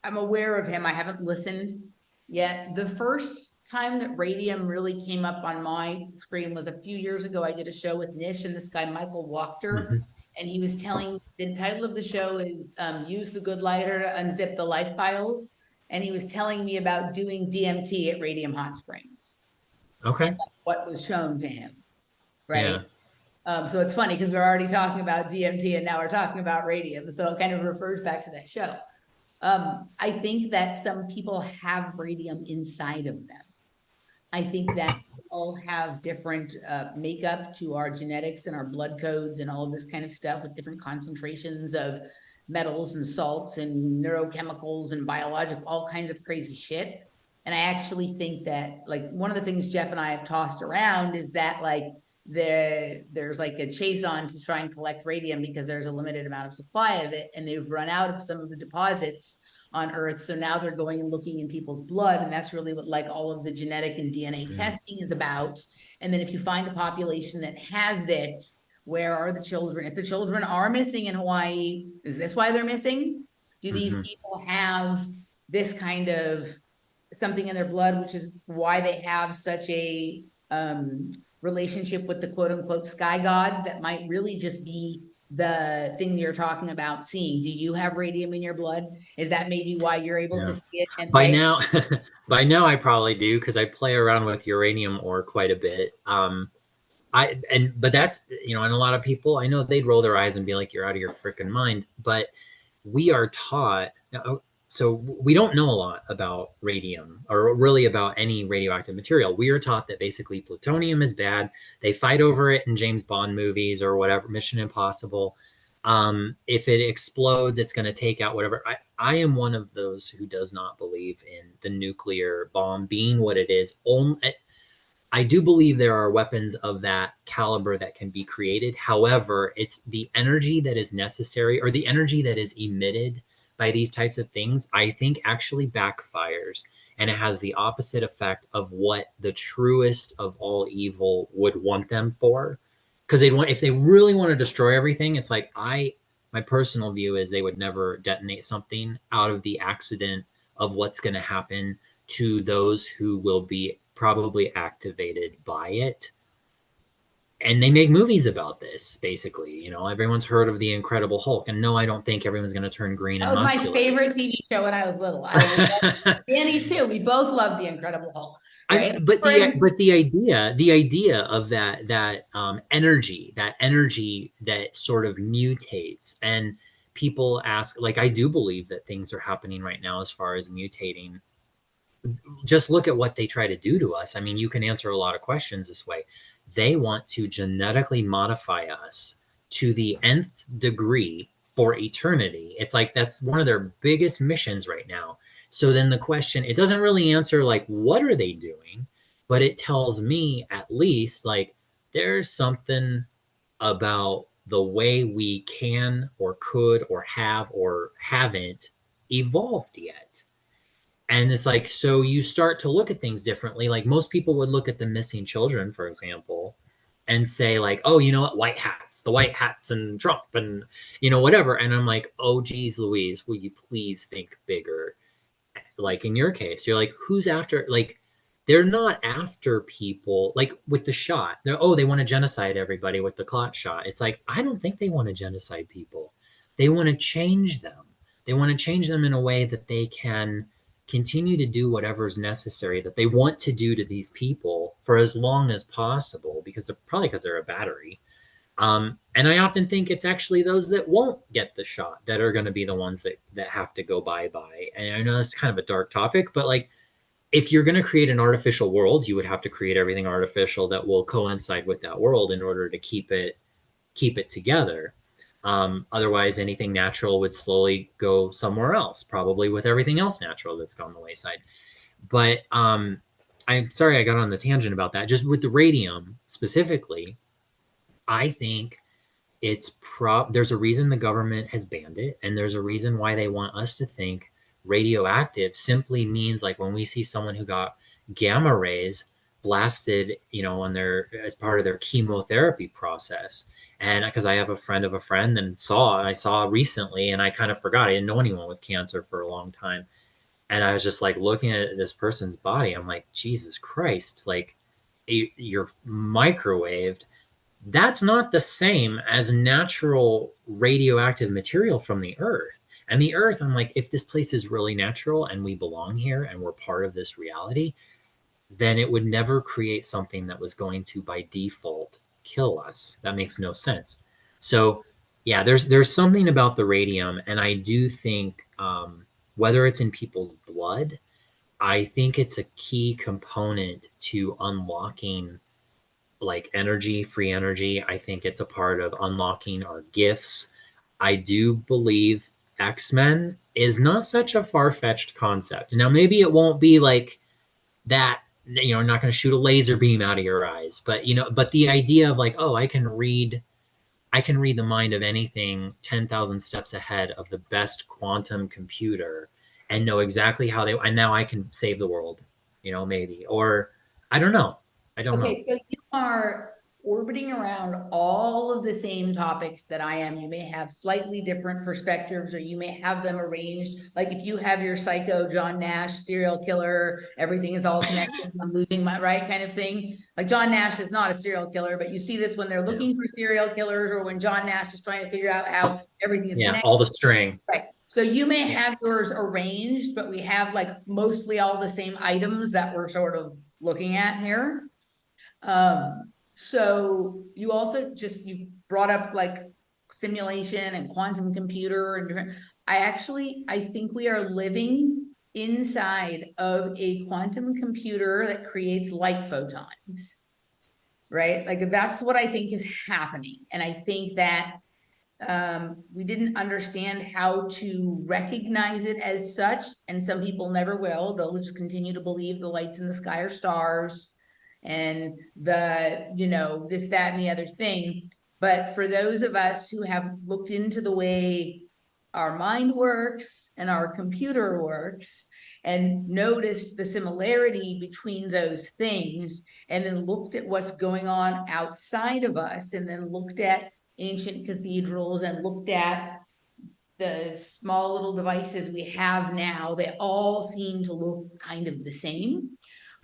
I'm aware of him. I haven't listened yet. The first time that radium really came up on my screen was a few years ago. I did a show with Nish and this guy, Michael Wachter, Mhm. and he was telling, the title of the show is Use the Good Lighter to Unzip the Life Files. And he was telling me about doing DMT at Radium Hot Springs and Okay. like what was shown to him, right? Yeah. So it's funny because we're already talking about DMT and now we're talking about radium. So it kind of refers back to that show. I think that some people have radium inside of them. I think that we all have different makeup to our genetics and our blood codes and all of this kind of stuff, with different concentrations of metals and salts and neurochemicals and biological, all kinds of crazy shit. And I actually think that, like, one of the things Jeff and I have tossed around is that, like, there's like a chase on to try and collect radium because there's a limited amount of supply of it, and they've run out of some of the deposits on Earth. So now they're going and looking in people's blood, and that's really what, like, all of the genetic and DNA testing is about. And then if you find a population that has it, where are the children? If the children are missing in Hawaii, is this why they're missing? Do these Mhm. people have this kind of something in their blood, which is why they have such a relationship with the quote unquote sky gods that might really just be the thing you're talking about seeing? Do you have radium in your blood? Is that maybe why you're able to Yeah. see it? And By right. now, by now I probably do, because I play around with uranium ore quite a bit. But that's, and a lot of people, I know they'd roll their eyes and be like, "You're out of your freaking mind." But we are taught. So we don't know a lot about radium, or really about any radioactive material. We are taught that basically plutonium is bad. They fight over it in James Bond movies or whatever, Mission Impossible. If it explodes, it's going to take out whatever. I am one of those who does not believe in the nuclear bomb being what it is. I do believe there are weapons of that caliber that can be created. However, it's the energy that is necessary, or the energy that is emitted by these types of things, I think actually backfires. And it has the opposite effect of what the truest of all evil would want them for. Because if they really want to destroy everything, it's like, my personal view is they would never detonate something out of the accident of what's going to happen to those who will be probably activated by it. And they make movies about this, basically. Everyone's heard of the Incredible Hulk. And no, I don't think everyone's going to turn green That and was my muscular. favorite TV show when I was little. I love Danny's too. We both love the Incredible Hulk, right? But the idea of that energy, that sort of mutates, and people ask, like, I do believe that things are happening right now as far as mutating. Just look at what they try to do to us. I mean, you can answer a lot of questions this way. They want to genetically modify us to the nth degree for eternity. It's like that's one of their biggest missions right now. So then the question, it doesn't really answer like what are they doing, but it tells me at least like there's something about the way we can or could or have or haven't evolved yet. And it's like, so you start to look at things differently. Like most people would look at the missing children, for example, and say like, oh, you know what, the white hats and Trump and, whatever. And I'm like, oh, geez, Louise, will you please think bigger? Like in your case, you're like, who's after, like, they're not after people like with the shot. They want to genocide everybody with the clot shot. It's like, I don't think they want to genocide people. They want to change them. They want to change them in a way that they can continue to do whatever's necessary that they want to do to these people for as long as possible, because they're a battery. And I often think it's actually those that won't get the shot that are going to be the ones that have to go bye. And I know it's kind of a dark topic, but like if you're going to create an artificial world, you would have to create everything artificial that will coincide with that world in order to keep it together. Otherwise, anything natural would slowly go somewhere else, probably with everything else natural that's gone the wayside. But I'm sorry I got on the tangent about that. Just with the radium specifically, I think there's a reason the government has banned it, and there's a reason why they want us to think radioactive simply means like when we see someone who got gamma rays blasted, on their as part of their chemotherapy process. And because I have a friend of a friend and I saw recently, and I kind of forgot, I didn't know anyone with cancer for a long time. And I was just like looking at this person's body. I'm like, Jesus Christ, like you're microwaved. That's not the same as natural radioactive material from the earth. And the earth, I'm like, if this place is really natural and we belong here and we're part of this reality, then it would never create something that was going to by default kill us. That makes no sense. So yeah, there's something about the radium, and I do think whether it's in people's blood, I think it's a key component to unlocking like energy, free energy. I think it's a part of unlocking our gifts. I do believe X-Men is not such a far-fetched concept. Now, maybe it won't be like that, not going to shoot a laser beam out of your eyes, but but the idea of like, oh, I can read the mind of anything 10,000 steps ahead of the best quantum computer and know exactly and now I can save the world, maybe, or I don't know. I don't know. Okay, so you are orbiting around all of the same topics that I am. You may have slightly different perspectives, or you may have them arranged. Like if you have your psycho John Nash serial killer, everything is all connected, I'm losing my right kind of thing. Like John Nash is not a serial killer, but you see this when they're Yeah. looking for serial killers, or when John Nash is trying to figure out how everything is Yeah, connected. all the string. Right. So you may Yeah. have yours arranged, but we have like mostly all the same items that we're sort of looking at here. So you also you brought up like simulation and quantum computer and different, I think we are living inside of a quantum computer that creates light photons, right? Like that's what I think is happening. And I think that we didn't understand how to recognize it as such, and some people never will. They'll just continue to believe the lights in the sky are stars and this, that, and the other thing. But for those of us who have looked into the way our mind works and our computer works and noticed the similarity between those things, and then looked at what's going on outside of us, and then looked at ancient cathedrals and looked at the small little devices we have now, they all seem to look kind of the same,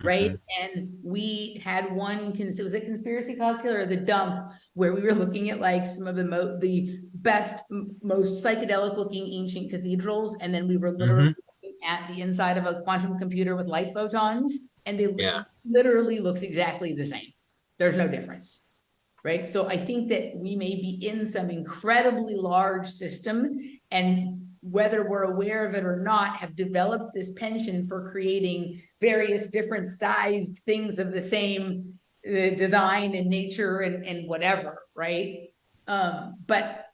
right? And we had one, it was a conspiracy cocktail or the dump, where we were looking at like some of the best, most psychedelic looking ancient cathedrals, and then we were literally looking at the inside of a quantum computer with light photons, and they literally looks exactly the same. There's no difference. Right. So I think that we may be in some incredibly large system, and whether we're aware of it or not, have developed this penchant for creating various different sized things of the same design and nature and whatever. Right. But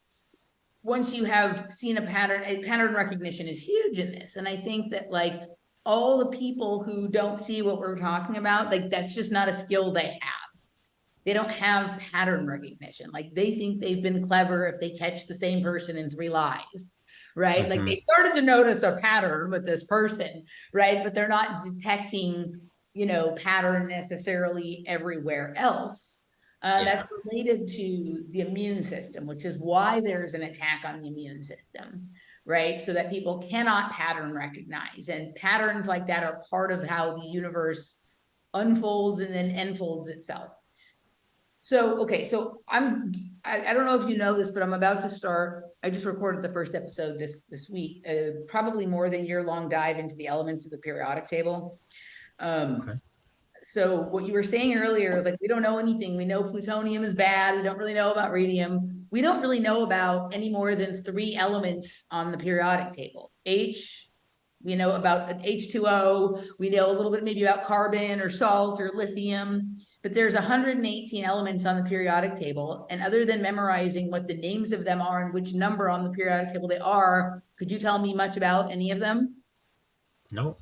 once you have seen a pattern recognition is huge in this. And I think that like all the people who don't see what we're talking about, like that's just not a skill they have. They don't have pattern recognition. Like they think they've been clever if they catch the same person in 3 lives, right? Like they started to notice a pattern with this person, right? But they're not detecting, pattern necessarily everywhere else. That's related to the immune system, which is why there's an attack on the immune system, right? So that people cannot pattern recognize. And patterns like that are part of how the universe unfolds and then enfolds itself. So, okay, so I don't know if you know this, but I'm about to start, I just recorded the first episode this week, probably more than year-long dive into the elements of the periodic table. So what you were saying earlier is like, we don't know anything. We know plutonium is bad. We don't really know about radium. We don't really know about any more than 3 elements on the periodic table: H, We know about H2O. We know a little bit maybe about carbon or salt or lithium, but there's 118 elements on the periodic table. And other than memorizing what the names of them are and which number on the periodic table they are, could you tell me much about any of them? No.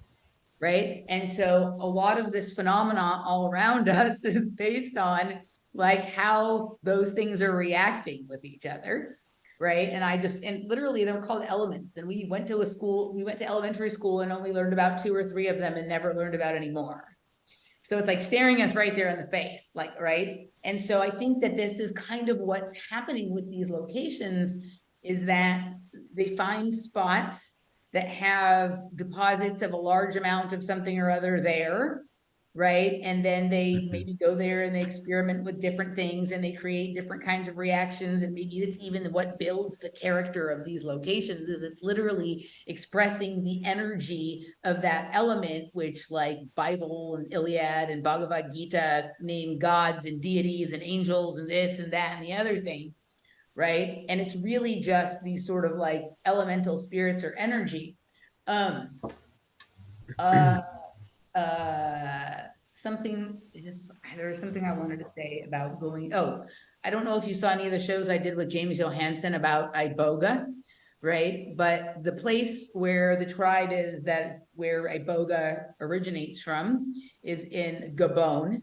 Right. And so a lot of this phenomena all around us is based on like how those things are reacting with each other. Right. And literally they were called elements. And we went to elementary school and only learned about 2 or 3 of them and never learned about any more. So it's like staring us right there in the face, like, right. And so I think that this is kind of what's happening with these locations, is that they find spots that have deposits of a large amount of something or other there, right? And then they maybe go there and they experiment with different things and they create different kinds of reactions. And maybe it's even what builds the character of these locations, is it's literally expressing the energy of that element, which like Bible and Iliad and Bhagavad Gita name gods and deities and angels and this and that and the other thing. Right. And it's really just these sort of like elemental spirits or energy. Something just, there was something I wanted to say about going. Oh, I don't know if you saw any of the shows I did with James Johansson about Iboga, right? But the place where the tribe is, that is where Iboga originates from, is in Gabon.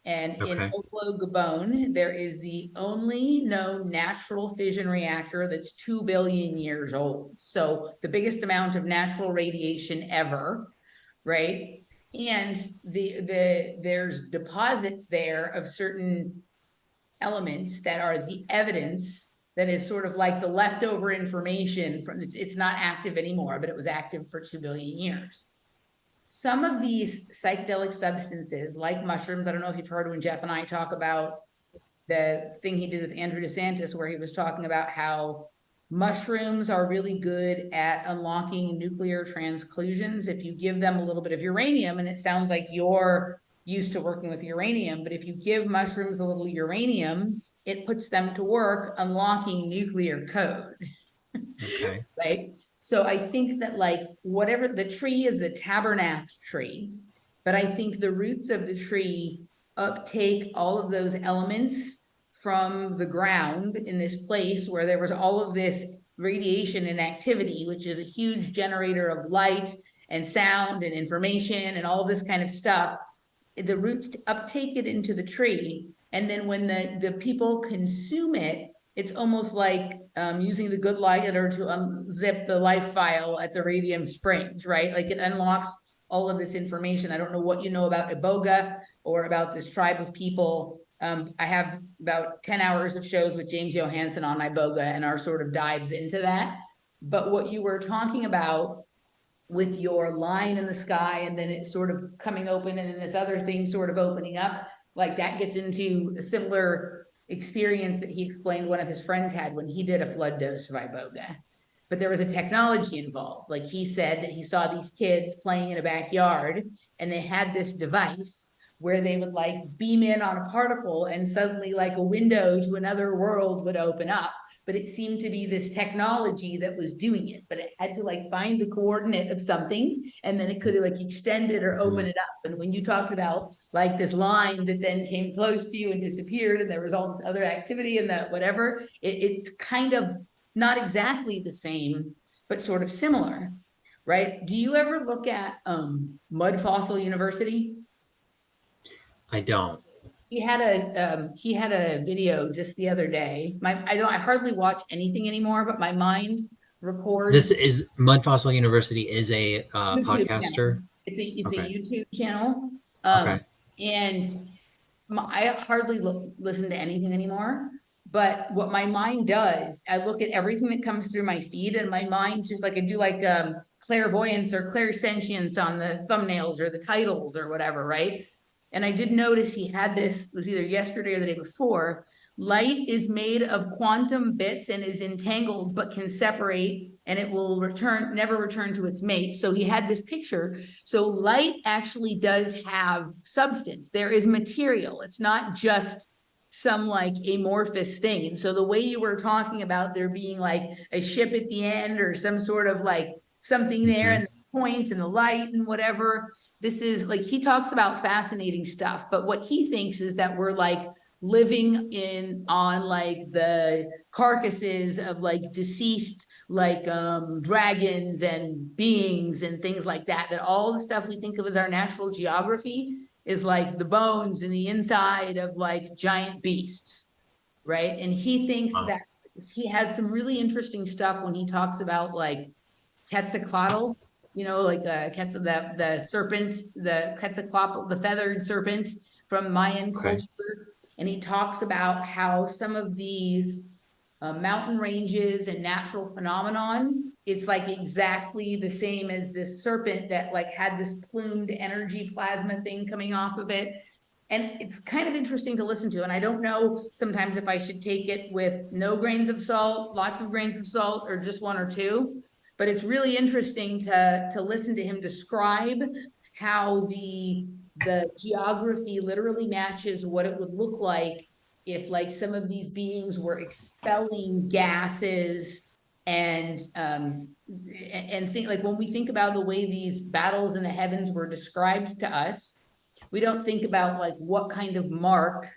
And in Oklo, Gabon, there is the only known natural fission reactor that's 2 billion years old. So the biggest amount of natural radiation ever, right? And there's deposits there of certain elements that are the evidence that is sort of like the leftover information from, it's not active anymore, but it was active for 2 billion years. Some of these psychedelic substances, like mushrooms, I don't know if you've heard when Jeff and I talk about the thing he did with Andrew DeSantis, where he was talking about how mushrooms are really good at unlocking nuclear transclusions. If you give them a little bit of uranium, and it sounds like you're used to working with uranium, but if you give mushrooms a little uranium, it puts them to work unlocking nuclear code. Okay. Right. So I think that like whatever the tree is, the tabernath tree, but I think the roots of the tree uptake all of those elements from the ground in this place where there was all of this radiation and activity, which is a huge generator of light and sound and information and all this kind of stuff. The roots uptake it into the tree. And then when the people consume it, it's almost like using the good lighter to unzip the life file at the radium springs, right? Like it unlocks all of this information. I don't know what you know about Iboga or about this tribe of people. I have about 10 hours of shows with James Johansson on Iboga and our sort of dives into that. But what you were talking about with your line in the sky and then it's sort of coming open and then this other thing sort of opening up, like that gets into a similar experience that he explained one of his friends had when he did a flood dose of Iboga. But there was a technology involved. Like he said that he saw these kids playing in a backyard and they had this device where they would like beam in on a particle and suddenly like a window to another world would open up. But it seemed to be this technology that was doing it, but it had to like find the coordinate of something and then it could like extend it or open it up. And when you talked about like this line that then came close to you and disappeared and there was all this other activity and that whatever, it's kind of not exactly the same, but sort of similar, right? Do you ever look at Mud Fossil University? I don't. He had a video just the other day. I hardly watch anything anymore, but my mind records. This is Mud Fossil University is a YouTube podcaster. channel. It's Okay. a YouTube channel. Okay. And I hardly listen to anything anymore. But what my mind does, I look at everything that comes through my feed, and my mind just like I do like clairvoyance or clairsentience on the thumbnails or the titles or whatever, right? And I did notice he had this, was either yesterday or the day before. Light is made of quantum bits and is entangled, but can separate and it will never return to its mate. So he had this picture. So light actually does have substance. There is material. It's not just some like amorphous thing. And so the way you were talking about there being like a ship at the end or some sort of like something there, and point and the light and whatever. This is like, he talks about fascinating stuff, but what he thinks is that we're like living on like the carcasses of like deceased like dragons and beings and things like that, that all the stuff we think of as our natural geography is like the bones and the inside of like giant beasts, right? And he thinks Wow. that he has some really interesting stuff when he talks about like Quetzalcoatl, like the serpent, the Quetzalcoatl, the feathered serpent from Mayan Okay. culture. And he talks about how some of these mountain ranges and natural phenomenon, it's like exactly the same as this serpent that like had this plumed energy plasma thing coming off of it. And it's kind of interesting to listen to. And I don't know sometimes if I should take it with no grains of salt, lots of grains of salt, or just one or two. But it's really interesting to listen to him describe how the geography literally matches what it would look like if like some of these beings were expelling gases and think like when we think about the way these battles in the heavens were described to us, we don't think about like what kind of mark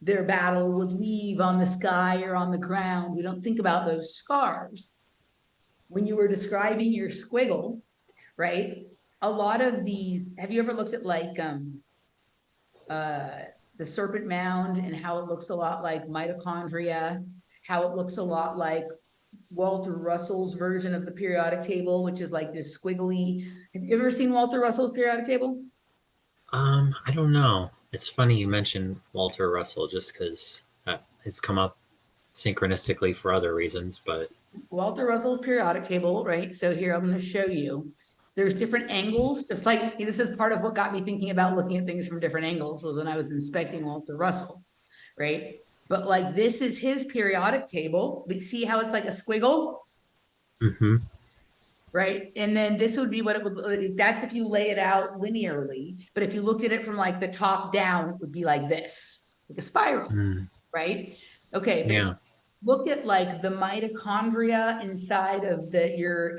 their battle would leave on the sky or on the ground. We don't think about those scars. When you were describing your squiggle, right? A lot of these, have you ever looked at like the serpent mound and how it looks a lot like mitochondria, how it looks a lot like Walter Russell's version of the periodic table, which is like this squiggly. Have you ever seen Walter Russell's periodic table? I don't know. It's funny you mentioned Walter Russell just because that has come up synchronistically for other reasons, but Walter Russell's periodic table, right? So here I'm going to show you. There's different angles, just like this is part of what got me thinking about looking at things from different angles was when I was inspecting Walter Russell, right? But like this is his periodic table. But see how it's like a squiggle, mm-hmm. right? And then this would be what it would, that's if you lay it out linearly. But if you looked at it from like the top down, it would be like this, like a spiral, right? Okay, but if Yeah. look at like the mitochondria inside of your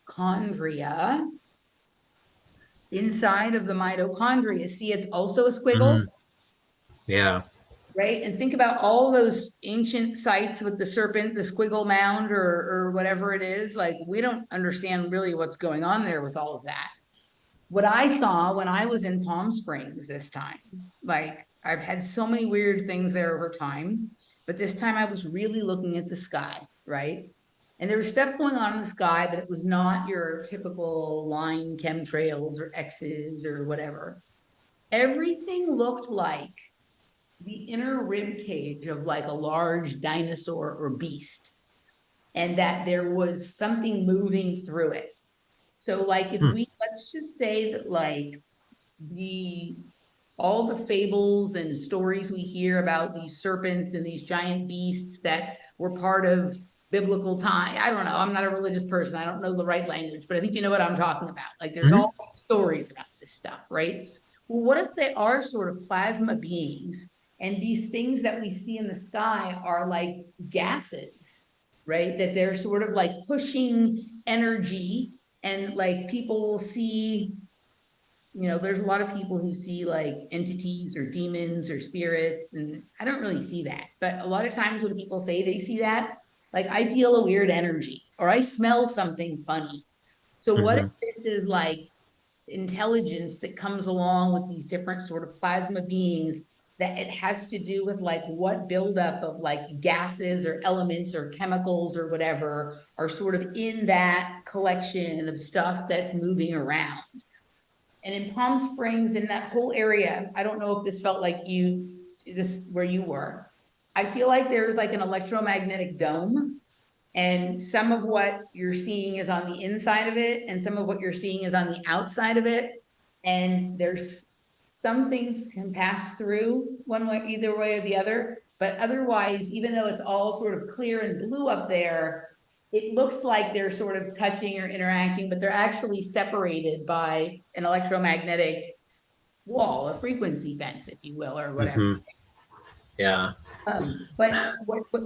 mitochondria inside of the mitochondria. See, it's also a squiggle, Mm, yeah. right? And think about all those ancient sites with the serpent, the squiggle mound, or whatever it is. Like we don't understand really what's going on there with all of that. What I saw when I was in Palm Springs this time, like I've had so many weird things there over time, but this time I was really looking at the sky, right? And there was stuff going on in the sky, but it was not your typical line chemtrails or X's or whatever. Everything looked like the inner rib cage of like a large dinosaur or beast, and that there was something moving through it. So like if Hmm. let's just say that like the all the fables and stories we hear about these serpents and these giant beasts that were part of biblical time. I don't know. I'm not a religious person. I don't know the right language, but I think you know what I'm talking about. Like there's Mhm. all these stories about this stuff, right? Well, what if they are sort of plasma beings and these things that we see in the sky are like gases, right? That they're sort of like pushing energy and like people will see, there's a lot of people who see like entities or demons or spirits, and I don't really see that. But a lot of times when people say they see that, like I feel a weird energy or I smell something funny. So what if Mhm. this is like intelligence that comes along with these different sort of plasma beings, that it has to do with like what buildup of like gases or elements or chemicals or whatever are sort of in that collection of stuff that's moving around. And in Palm Springs, in that whole area, I don't know if this felt like this where you were. I feel like there's like an electromagnetic dome, and some of what you're seeing is on the inside of it, and some of what you're seeing is on the outside of it. And there's some things can pass through one way, either way or the other. But otherwise, even though it's all sort of clear and blue up there, it looks like they're sort of touching or interacting, but they're actually separated by an electromagnetic wall, a frequency fence, if you will, or whatever. Yeah. But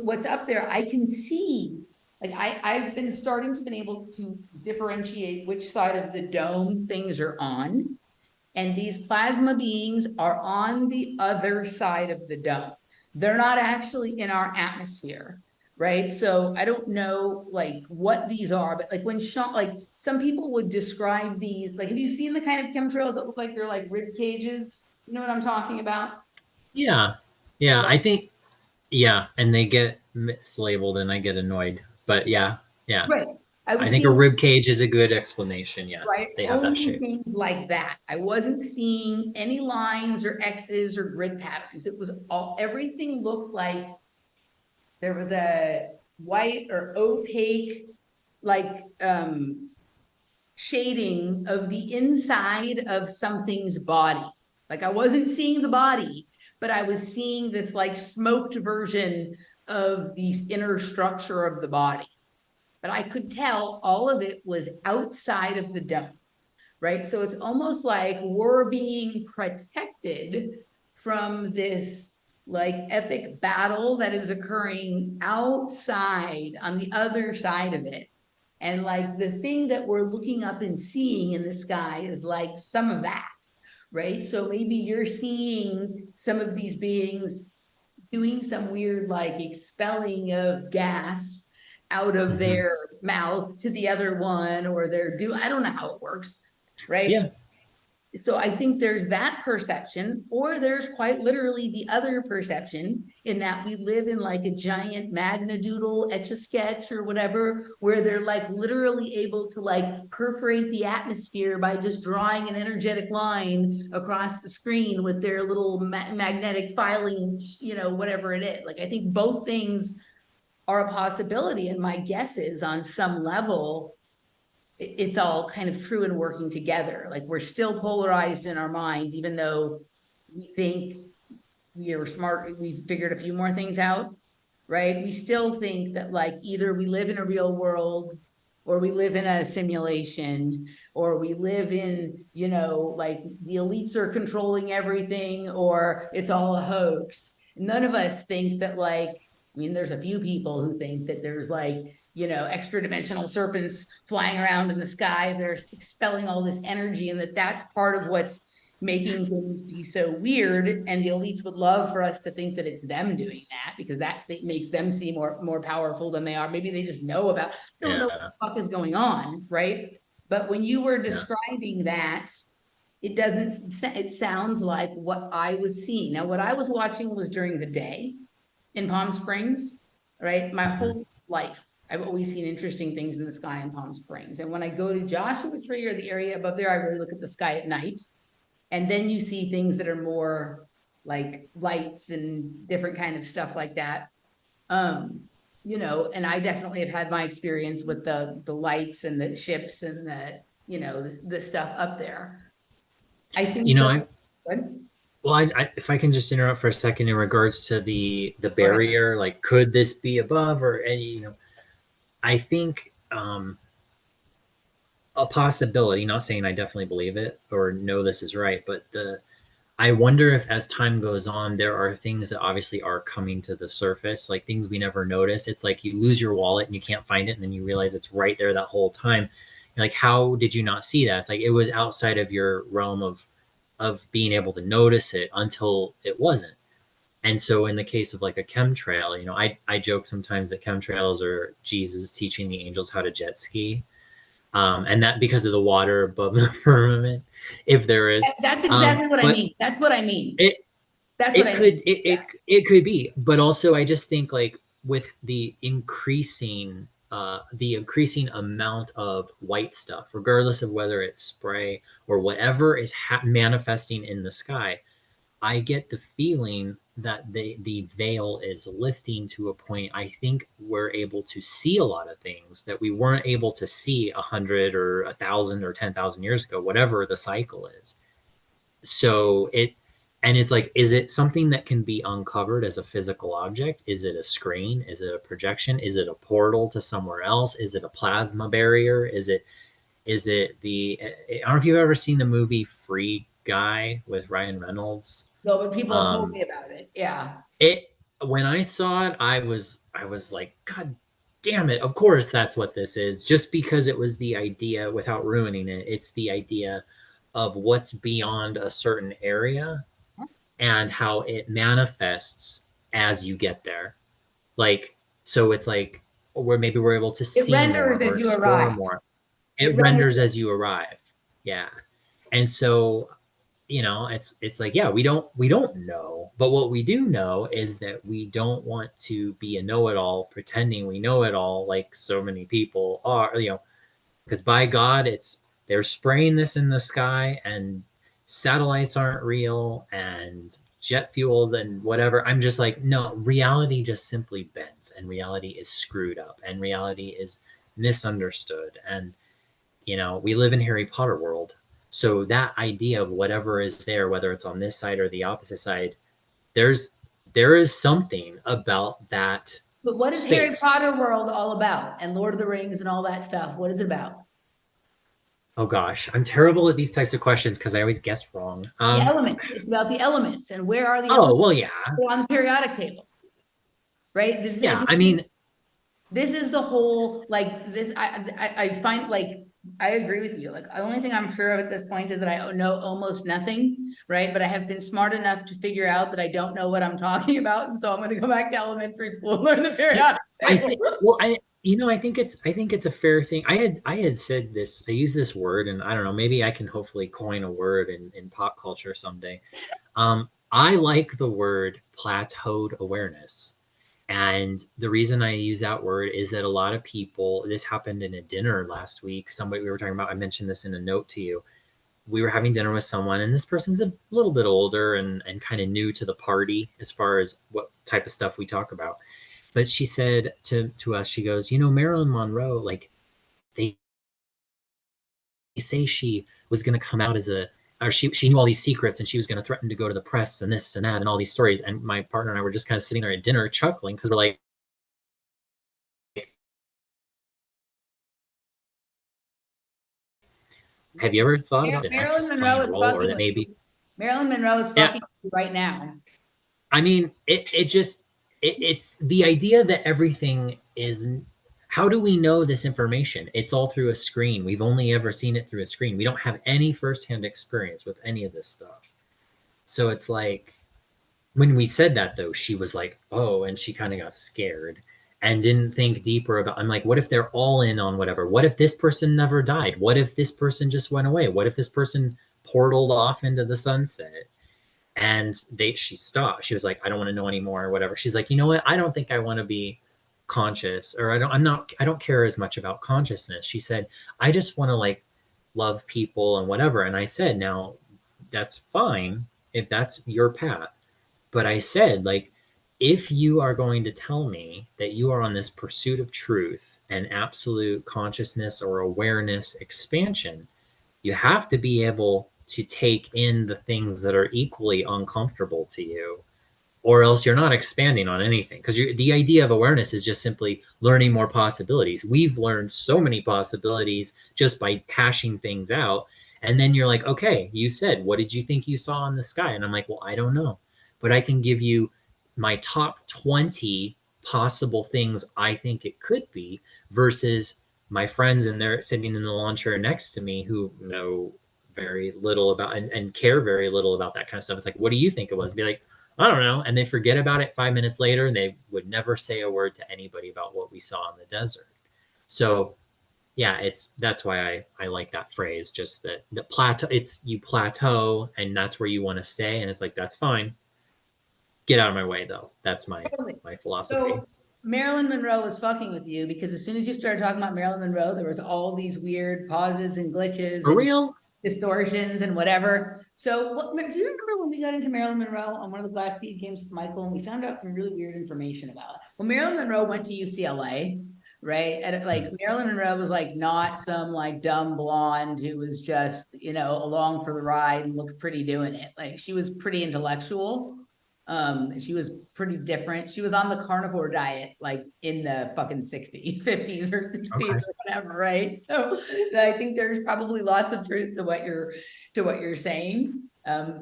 what's up there, I can see Like I've been starting to been able to differentiate which side of the dome things are on. And these plasma beings are on the other side of the dome. They're not actually in our atmosphere, right? So I don't know like what these are, but like when Sean, like some people would describe these, like have you seen the kind of chemtrails that look like they're like rib cages? You know what I'm talking about? Yeah. Yeah. Right. I think, yeah. And they get mislabeled and I get annoyed. But yeah. Yeah. Right. I I was think a seeing, rib cage is a good explanation. right, Yes. They have that only shape. things like that. I wasn't seeing any lines or X's or grid patterns. It was all, everything looked like there was a white or opaque, like, shading of the inside of something's body. Like I wasn't seeing the body, but I was seeing this like smoked version of the inner structure of the body. But I could tell all of it was outside of the dome, right? So it's almost like we're being protected from this like epic battle that is occurring outside on the other side of it. And like the thing that we're looking up and seeing in the sky is like some of that, right? So maybe you're seeing some of these beings doing some weird like expelling of gas out of Hmm. their mouth to the other one, or I don't know how it works, right? Yeah. So I think there's that perception, or there's quite literally the other perception in that we live in like a giant magna doodle etch a sketch or whatever, where they're like literally able to like perforate the atmosphere by just drawing an energetic line across the screen with their little magnetic filing, whatever it is. Like I think both things are a possibility. And my guess is on some level, it's all kind of true and working together. Like we're still polarized in our mind, even though we think we are smart, we figured a few more things out, right? We still think that like either we live in a real world or we live in a simulation, or we live in, like the elites are controlling everything, or it's all a hoax. None of us think that like, I mean, there's a few people who think that there's like, extra dimensional serpents flying around in the sky. They're expelling all this energy, and that's part of what's making things be so weird. And the elites would love for us to think that it's them doing that, because it makes them seem more powerful than they are. Maybe they just don't know what Yeah. the fuck is going on, right? But when you were Yeah. describing that, it sounds like what I was seeing. Now, what I was watching was during the day in Palm Springs, right? My Hmm. whole life, I've always seen interesting things in the sky in Palm Springs. And when I go to Joshua Tree or the area above there, I really look at the sky at night. And then you see things that are more like lights and different kind of stuff like that. Um, and I definitely have had my experience with the lights and the ships and the stuff up there. I You think know, the I what? well, if I can just interrupt for a second in regards to the Go ahead. barrier, like could this be above or any, I think a possibility, not saying I definitely believe it or know this is right, but I wonder if as time goes on, there are things that obviously are coming to the surface, like things we never notice. It's like you lose your wallet and you can't find it, and then you realize it's right there that whole time. You're like, how did you not see that? It's like it was outside of your realm of being able to notice it until it wasn't. And so in the case of like a chemtrail, I joke sometimes that chemtrails are Jesus teaching the angels how to jet ski. And that because of the water above the firmament, if there is. That's exactly what I But mean. That's what I mean. it That's what it I mean. could it, Yeah. it it could be, but also I just think like with the increasing amount of white stuff, regardless of whether it's spray or whatever is manifesting in the sky, I get the feeling that the veil is lifting to a point. I think we're able to see a lot of things that we weren't able to see 100 or 1,000 or 10,000 years ago, whatever the cycle is. So it's like, is it something that can be uncovered as a physical object? Is it a screen? Is it a projection? Is it a portal to somewhere else? Is it a plasma barrier? Is it I don't know if you've ever seen the movie Free Guy with Ryan Reynolds. No, but people have told Um, me about it. Yeah. it when I saw it, I was like, God. damn it, of course that's what this is. Just because it was the idea, without ruining it, it's the idea of what's beyond a certain area and how it manifests as you get there. Like, so it's like where maybe we're able to It see more renders or as you explore arrive. more. It It renders. renders as you arrive. Yeah. And so, it's like, yeah, we don't know, but what we do know is that we don't want to be a know-it-all pretending we know it all, like so many people are, because by God, they're spraying this in the sky, and satellites aren't real, and jet fuel and whatever. I'm just like, no, reality just simply bends, and reality is screwed up, and reality is misunderstood. And we live in Harry Potter world. So that idea of whatever is there, whether it's on this side or the opposite side, there's there is something about that But what is Harry space. Potter world all about? And Lord of the Rings and all that stuff. What is it about? Oh gosh, I'm terrible at these types of questions because I always guess wrong. The elements. It's about the elements. And where are the Oh elements? well, yeah, On the periodic table, right? yeah. I mean, This is the whole, like, this, I find, like, I agree with you. Like, the only thing I'm sure of at this point is that I know almost nothing, right? But I have been smart enough to figure out that I don't know what I'm talking about. And so I'm gonna go back to elementary school and learn the yeah, periodic I table. think. Well, I think it's a fair thing. I had said this. I use this word, and I don't know. Maybe I can hopefully coin a word in pop culture someday. I like the word plateaued awareness. And the reason I use that word is that a lot of people, this happened in a dinner last week. Somebody we were talking about, I mentioned this in a note to you. We were having dinner with someone, and this person's a little bit older and kind of new to the party as far as what type of stuff we talk about. But she said to us, she goes, Marilyn Monroe, like they say she was going to come out as a, or she knew all these secrets, and she was going to threaten to go to the press and this and that and all these stories. And my partner and I were just kind of sitting there at dinner chuckling because we're like, have you ever thought about that Marilyn just Monroe playing a is role, or fucking that with maybe, you. Marilyn Monroe is yeah, fucking with you right now. I mean, it's the idea that everything is, how do we know this information? It's all through a screen. We've only ever seen it through a screen. We don't have any firsthand experience with any of this stuff. So it's like, when we said that though, she was like, oh, and she kind of got scared and didn't think deeper about. I'm like, what if they're all in on whatever? What if this person never died? What if this person just went away? What if this person portaled off into the sunset? And she stopped. She was like, I don't want to know anymore or whatever. She's like, you know what? I don't think I want to be conscious, or I don't care as much about consciousness. She said, I just want to like love people and whatever. And I said, now that's fine if that's your path. But I said, like, if you are going to tell me that you are on this pursuit of truth and absolute consciousness or awareness expansion, you have to be able to take in the things that are equally uncomfortable to you, or else you're not expanding on anything. Because the idea of awareness is just simply learning more possibilities. We've learned so many possibilities just by hashing things out. And then you're like, okay, you said, what did you think you saw in the sky? And I'm like, well, I don't know. But I can give you my top 20 possible things I think it could be, versus my friends, and they're sitting in the lawn chair next to me who know very little about and care very little about that kind of stuff. It's like, what do you think it was? Be like, I don't know. And they forget about it 5 minutes later, and they would never say a word to anybody about what we saw in the desert. So yeah, that's why I like that phrase, just that the plateau, it's you plateau and that's where you want to stay. And it's like, that's fine. Get out of my way though. That's Totally. my philosophy. So Marilyn Monroe was fucking with you because as soon as you started talking about Marilyn Monroe, there was all these weird pauses and glitches For and real? distortions and whatever. So do you remember when we got into Marilyn Monroe on one of the Glass Bead games with Michael, and we found out some really weird information about it? Well, Marilyn Monroe went to UCLA, right? And like Marilyn Monroe was like not some like dumb blonde who was just, along for the ride and looked pretty doing it. Like she was pretty intellectual. She was pretty different. She was on the carnivore diet, like in the fucking 60s, 50s or 60s Okay. or whatever, right? So I think there's probably lots of truth to what you're saying.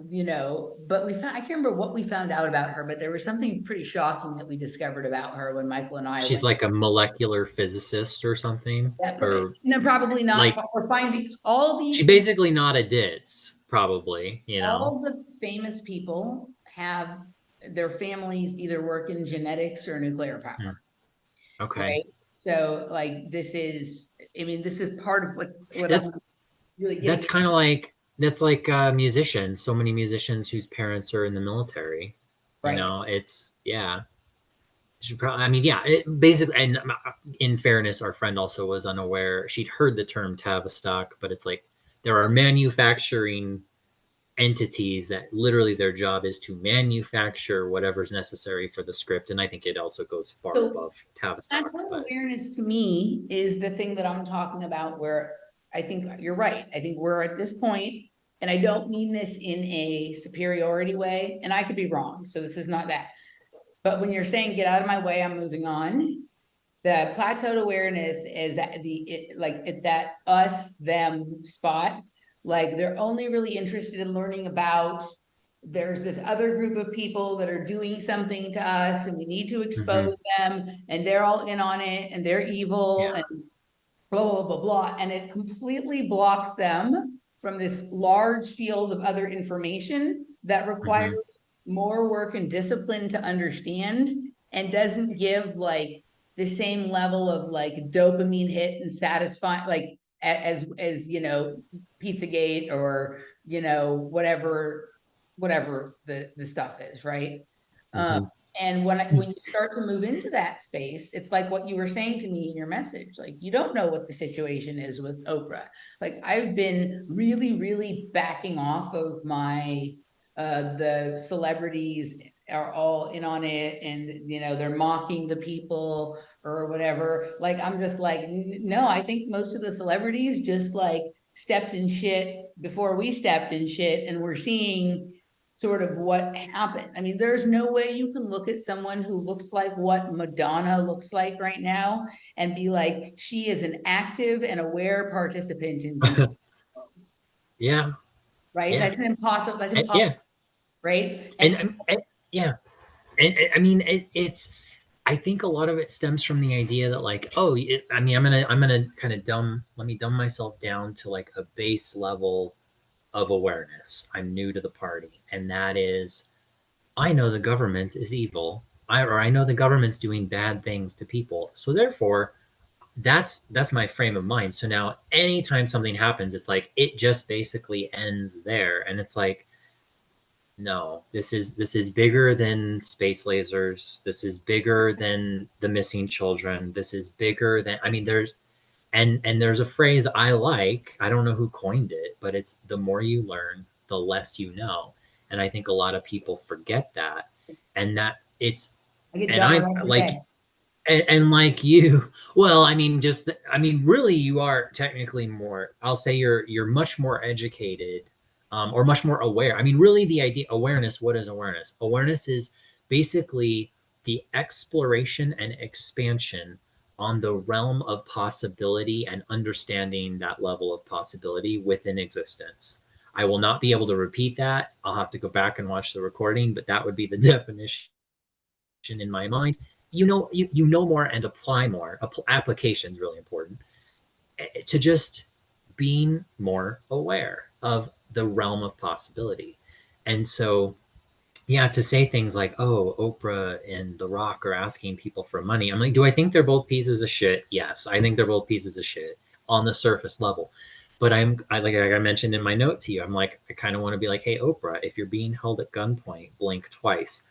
You know, but I can't remember what we found out about her, but there was something pretty shocking that we discovered about her when Michael and I She's went. like a molecular physicist or something, Yeah, or no, probably not, like but we're finding all she these, basically not a ditz, probably, you know. all the famous people have their families either work in genetics or nuclear Hmm. power, Okay. right? So like, this is, I mean, this is part of what That's I'm really that's getting. kind of like that's like musicians. So many musicians whose parents are in the military. You Right. know, it's yeah. Should probably, I mean, yeah. It basically, and in fairness, our friend also was unaware. She'd heard the term Tavistock, but it's like there are manufacturing entities that literally their job is to manufacture whatever's necessary for the script, and I think it also goes far So above Tavistock. tactile But awareness to me is the thing that I'm talking about, where I think you're right. I think we're at this point, and I don't mean this in a superiority way, and I could be wrong, so this is not that. But when you're saying get out of my way, I'm moving on. The plateaued awareness is at like at that us them spot. Like they're only really interested in learning about, there's this other group of people that are doing something to us and we need to mhm, expose them, and they're all in on it and they're evil yeah, and blah, blah, blah, blah. And it completely blocks them from this large field of other information that requires mhm, more work and discipline to understand, and doesn't give like the same level of like dopamine hit and satisfy, like as you know, Pizzagate or you know, whatever the stuff is, right? Um, mhm. and when you start to move into that space, it's like what you were saying to me in your message. Like, you don't know what the situation is with Oprah. Like, I've been really, really backing off of my the celebrities are all in on it, and you know, they're mocking the people or whatever. Like, I'm just like, no, I think most of the celebrities just like stepped in shit before we stepped in shit, and we're seeing sort of what happened. I mean, there's no way you can look at someone who looks like what Madonna looks like right now and be like, she is an active and aware participant in control, Yeah, right? yeah, That's an impossible, that's yeah, impossible, right? and, And yeah, and I mean it's. I think a lot of it stems from the idea that like, oh, I mean, I'm gonna kind of let me dumb myself down to like a base level of awareness. I'm new to the party, and that is, I know the government is evil. I know the government's doing bad things to people. So therefore, that's my frame of mind. So now anytime something happens, it's like it just basically ends there. And it's like, no, this is bigger than space lasers. This is bigger than the missing children. This is bigger than, I mean, there's a phrase I like. I don't know who coined it, but it's the more you learn, the less you know. And I think a lot of people forget that. And that it's, I get and dumber I every like, day. and like you, well, I mean, just, I mean, really, you are technically more, I'll say you're much more educated, or much more aware. I mean, really, the idea, awareness, what is awareness? Awareness is basically the exploration and expansion on the realm of possibility and understanding that level of possibility within existence. I will not be able to repeat that. I'll have to go back and watch the recording, but that would be the definition in my mind. You know more and apply more. Application is really important, to just being more aware of the realm of possibility. And so, yeah, to say things like, oh, Oprah and The Rock are asking people for money, I'm like, do I think they're both pieces of shit? Yes, I think they're both pieces of shit on the surface level. But like I mentioned in my note to you, I'm like, I kind of want to be like, hey, Oprah, if you're being held at gunpoint, blink twice,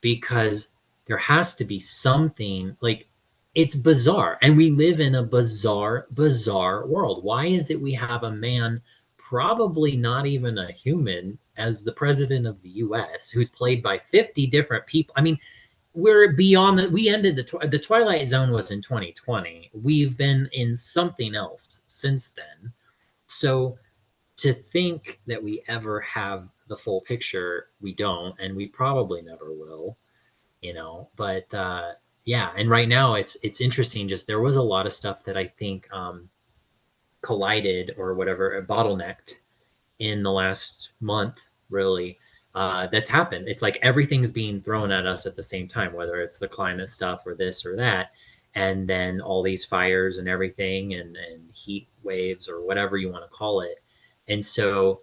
because there has to be something. Like, it's bizarre, and we live in a bizarre world. Why is it we have a man, probably not even a human, as the president of the US, who's played by 50 different people? I mean, we're beyond that. We ended the Twilight Zone was in 2020. We've been in something else since then. So to think that we ever have the full picture, we don't, and we probably never will, but yeah. And right now it's interesting. Just, there was a lot of stuff that I think collided, or whatever, bottlenecked in the last month, really, that's happened. It's like everything's being thrown at us at the same time, whether it's the climate stuff or this or that, and then all these fires and everything, and heat waves or whatever you want to call it. And so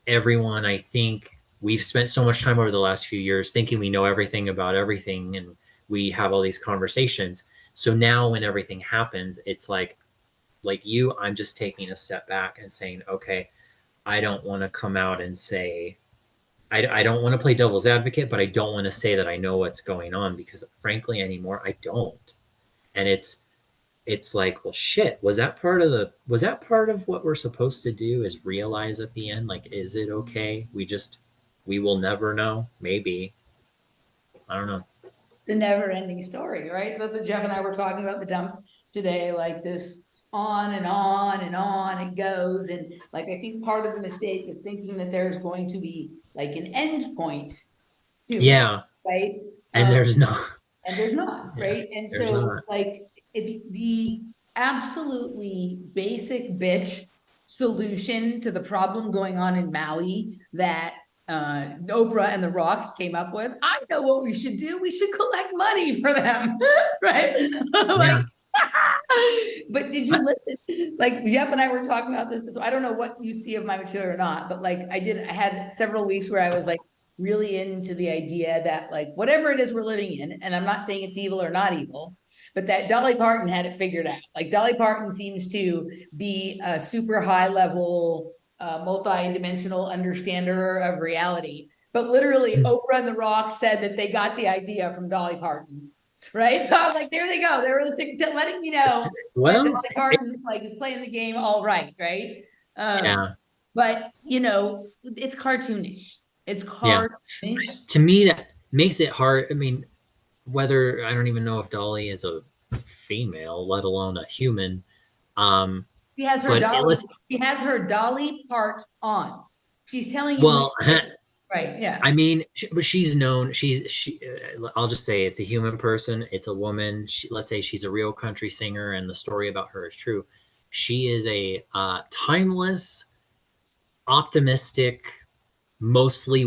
everyone, I think we've spent so much time over the last few years thinking we know everything about everything, and we have all these conversations. So now when everything happens, it's like you, I'm just taking a step back and saying, okay, I don't want to come out and say, I don't want to play devil's advocate, but I don't want to say that I know what's going on, because frankly anymore I don't. And it's like, well, shit, was that part of what we're supposed to do, is realize at the end, like, is it okay? We will never know. Maybe. I don't know. The never ending story, right? So that's what Jeff and I were talking about the dump today, like this on and on and on it goes. And like, I think part of the mistake is thinking that there's going to be like an end point to it, Yeah. right? And there's not. And there's not, Yeah, right? And there's so not. like, if the absolutely basic bitch solution to the problem going on in Maui that Oprah and The Rock came up with, I know what we should do. We should collect money for them, right? Yeah. Like, but did you listen? Like Jeff and I were talking about this. So I don't know what you see of my material or not, but like I had several weeks where I was like really into the idea that like whatever it is we're living in, and I'm not saying it's evil or not evil, but that Dolly Parton had it figured out. Like Dolly Parton seems to be a super high level, multi-dimensional understander of reality. But literally, Oprah and The Rock said that they got the idea from Dolly Parton. Right. So I was like, there they go. There was letting me know that Well, Dolly Parton like is playing the game all right. Right. yeah. But you know, it's cartoonish. It's Yeah. cartoonish. To me, that makes it hard. I mean, whether, I don't even know if Dolly is a female, let alone a human. She has her But it Dolly. was, She has her Dolly part on. She's telling you, well, right? Yeah. I mean, but she's known. I'll just say it's a human person. It's a woman. Let's say she's a real country singer, and the story about her is true. She is a timeless, optimistic, mostly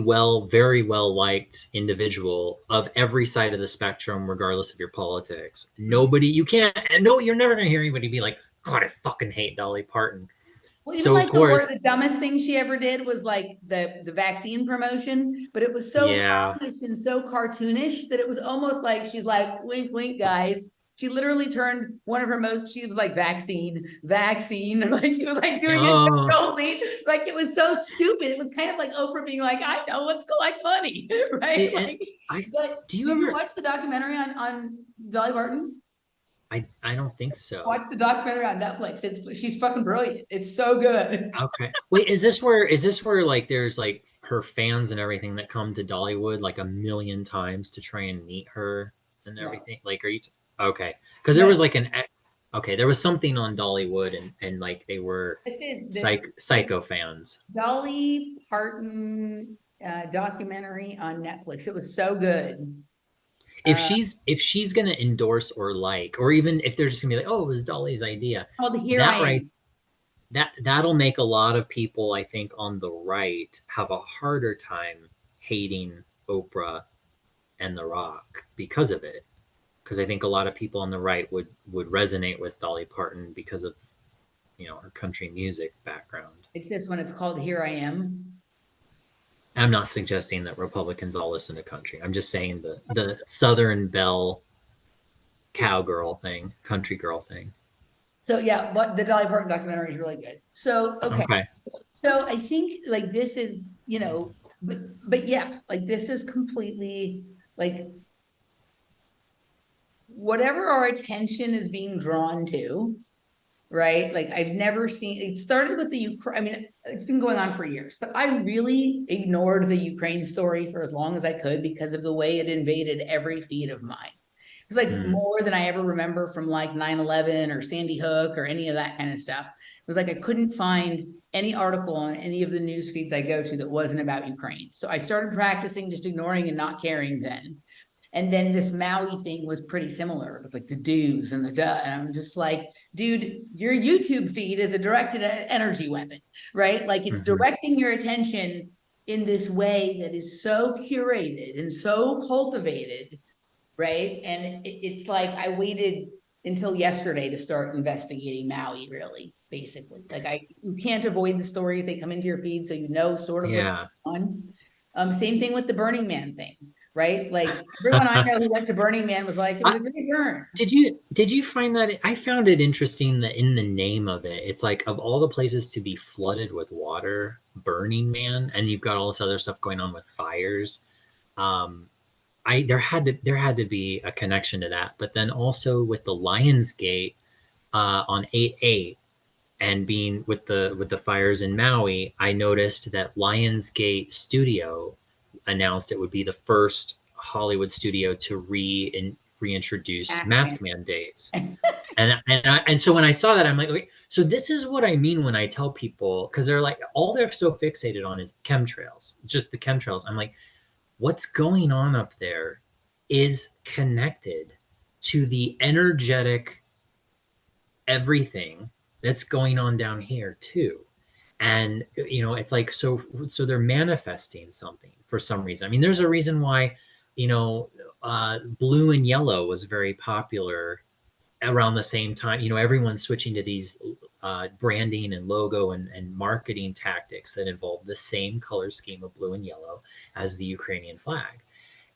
very well liked individual of every side of the spectrum, regardless of your politics. Nobody, you can't, no, you're never going to hear anybody be like, God, I fucking hate Dolly Parton. Well, even So, of like course, the dumbest thing she ever did was like the vaccine promotion, but it was so yeah. obvious and so cartoonish that it was almost like she's like, wink, wink, guys. She literally turned one of her most, she was like, vaccine, vaccine. Like she was like doing it so Oh, boldly. Like it was so stupid. It was kind of like Oprah being like, I know, let's collect money. Right. see, and Like, I, but do you did you ever, watch the documentary on Dolly Parton? I don't think so. Watch the documentary on Netflix. She's fucking brilliant. It's so good. Okay. Wait, is this where like there's like her fans and everything that come to Dollywood like a million times to try and meet her and No. everything? Like, are you okay? Because there No. was like okay, there was something on Dollywood, and like they were This is the psycho fans. Dolly Parton documentary on Netflix. It was so good. Uh, If she's gonna endorse or like, or even if they're just gonna be like, oh, it was Dolly's idea, Called Here I that right, Am. that'll make a lot of people, I think, on the right have a harder time hating Oprah and The Rock because of it. Because I think a lot of people on the right would resonate with Dolly Parton because of, her country music background. It's this one. It's called Here I Am. I'm not suggesting that Republicans all listen to country. I'm just saying the Southern Belle cowgirl thing, country girl thing. So yeah, but the Dolly Parton documentary is really good. So okay. Okay. So I think like this is, but yeah, like this is completely like whatever our attention is being drawn to, right? Like I've never seen, it started with the Ukraine. I mean, it's been going on for years, but I really ignored the Ukraine story for as long as I could because of the way it invaded every feed of mine. It was like more than I ever remember from like 9/11 or Sandy Hook or any of that kind of stuff. It was like I couldn't find any article on any of the news feeds I go to that wasn't about Ukraine. So I started practicing just ignoring and not caring then. And then this Maui thing was pretty similar with like the do's and the duh. And I'm just like, dude, your YouTube feed is a directed energy weapon, right? Like it's directing your attention in this way that is so curated and so cultivated, right? And it's like I waited until yesterday to start investigating Maui, really, basically. Like you can't avoid the stories, they come into your feed, so you know sort of what's Yeah. going on. Same thing with the Burning Man thing, right? Like everyone I know who went to Burning Man was like, it was I, a great burn. did you find that I found it interesting that in the name of it, it's like of all the places to be flooded with water, Burning Man, and you've got all this other stuff going on with fires. Um, there had to be a connection to that, but then also with the Lionsgate on 8/8 and being with the fires in Maui, I noticed that Lionsgate Studio announced it would be the first Hollywood studio to reintroduce mask mandates. And so when I saw that, I'm like, okay, so this is what I mean when I tell people, because they're like, all they're so fixated on is chemtrails, just the chemtrails. I'm like, what's going on up there is connected to the energetic everything that's going on down here too. And it's like, so they're manifesting something for some reason. I mean, there's a reason why blue and yellow was very popular around the same time. Everyone's switching to these branding and logo and marketing tactics that involve the same color scheme of blue and yellow as the Ukrainian flag.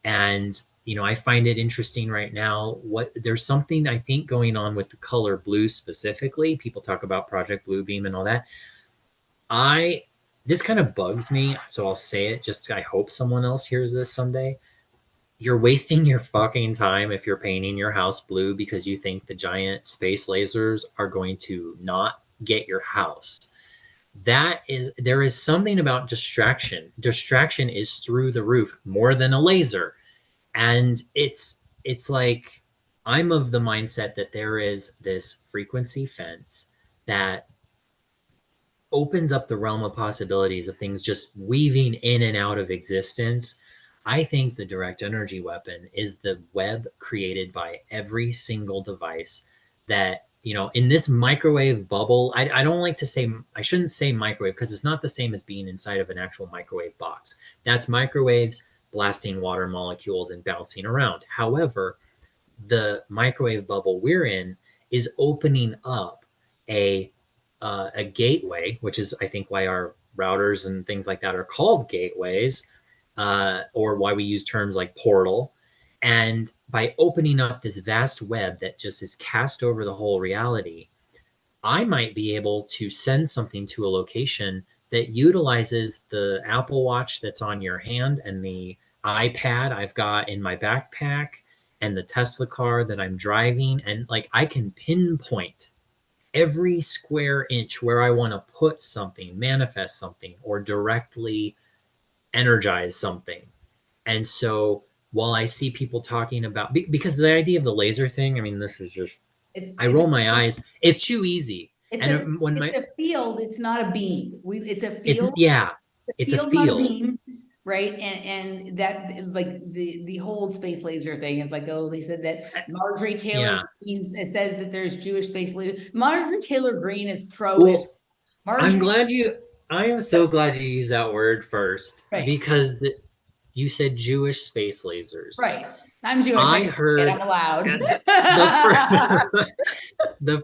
And I find it interesting right now. There's something I think going on with the color blue specifically. People talk about Project Bluebeam and all that. This kind of bugs me, so I'll say it. Just I hope someone else hears this someday. You're wasting your fucking time if you're painting your house blue because you think the giant space lasers are going to not get your house. There is something about distraction. Distraction is through the roof more than a laser. And it's like I'm of the mindset that there is this frequency fence that opens up the realm of possibilities of things just weaving in and out of existence. I think the direct energy weapon is the web created by every single device that, in this microwave bubble. I don't like to say, I shouldn't say microwave because it's not the same as being inside of an actual microwave box. That's microwaves blasting water molecules and bouncing around. However, the microwave bubble we're in is opening up a gateway, which is I think why our routers and things like that are called gateways, or why we use terms like portal. And by opening up this vast web that just is cast over the whole reality, I might be able to send something to a location that utilizes the Apple Watch that's on your hand and the iPad I've got in my backpack and the Tesla car that I'm driving. And like I can pinpoint every square inch where I want to put something, manifest something, or directly energize something. And so while I see people talking about, because the idea of the laser thing, I mean, this is just, I roll my eyes. It's too easy. And when it's a field, it's not a beam. It's a it's, field, yeah, a it's a field, not a field. beam, right? And that like the whole space laser thing is like, oh, they said that Marjorie Taylor Yeah. Greene says that there's Jewish space laser. Marjorie Taylor Greene is pro-Israel. Well, Marjorie, I am so glad you used that word first right, because you said Jewish space lasers. right. I'm Jewish. I I'm heard allowed. the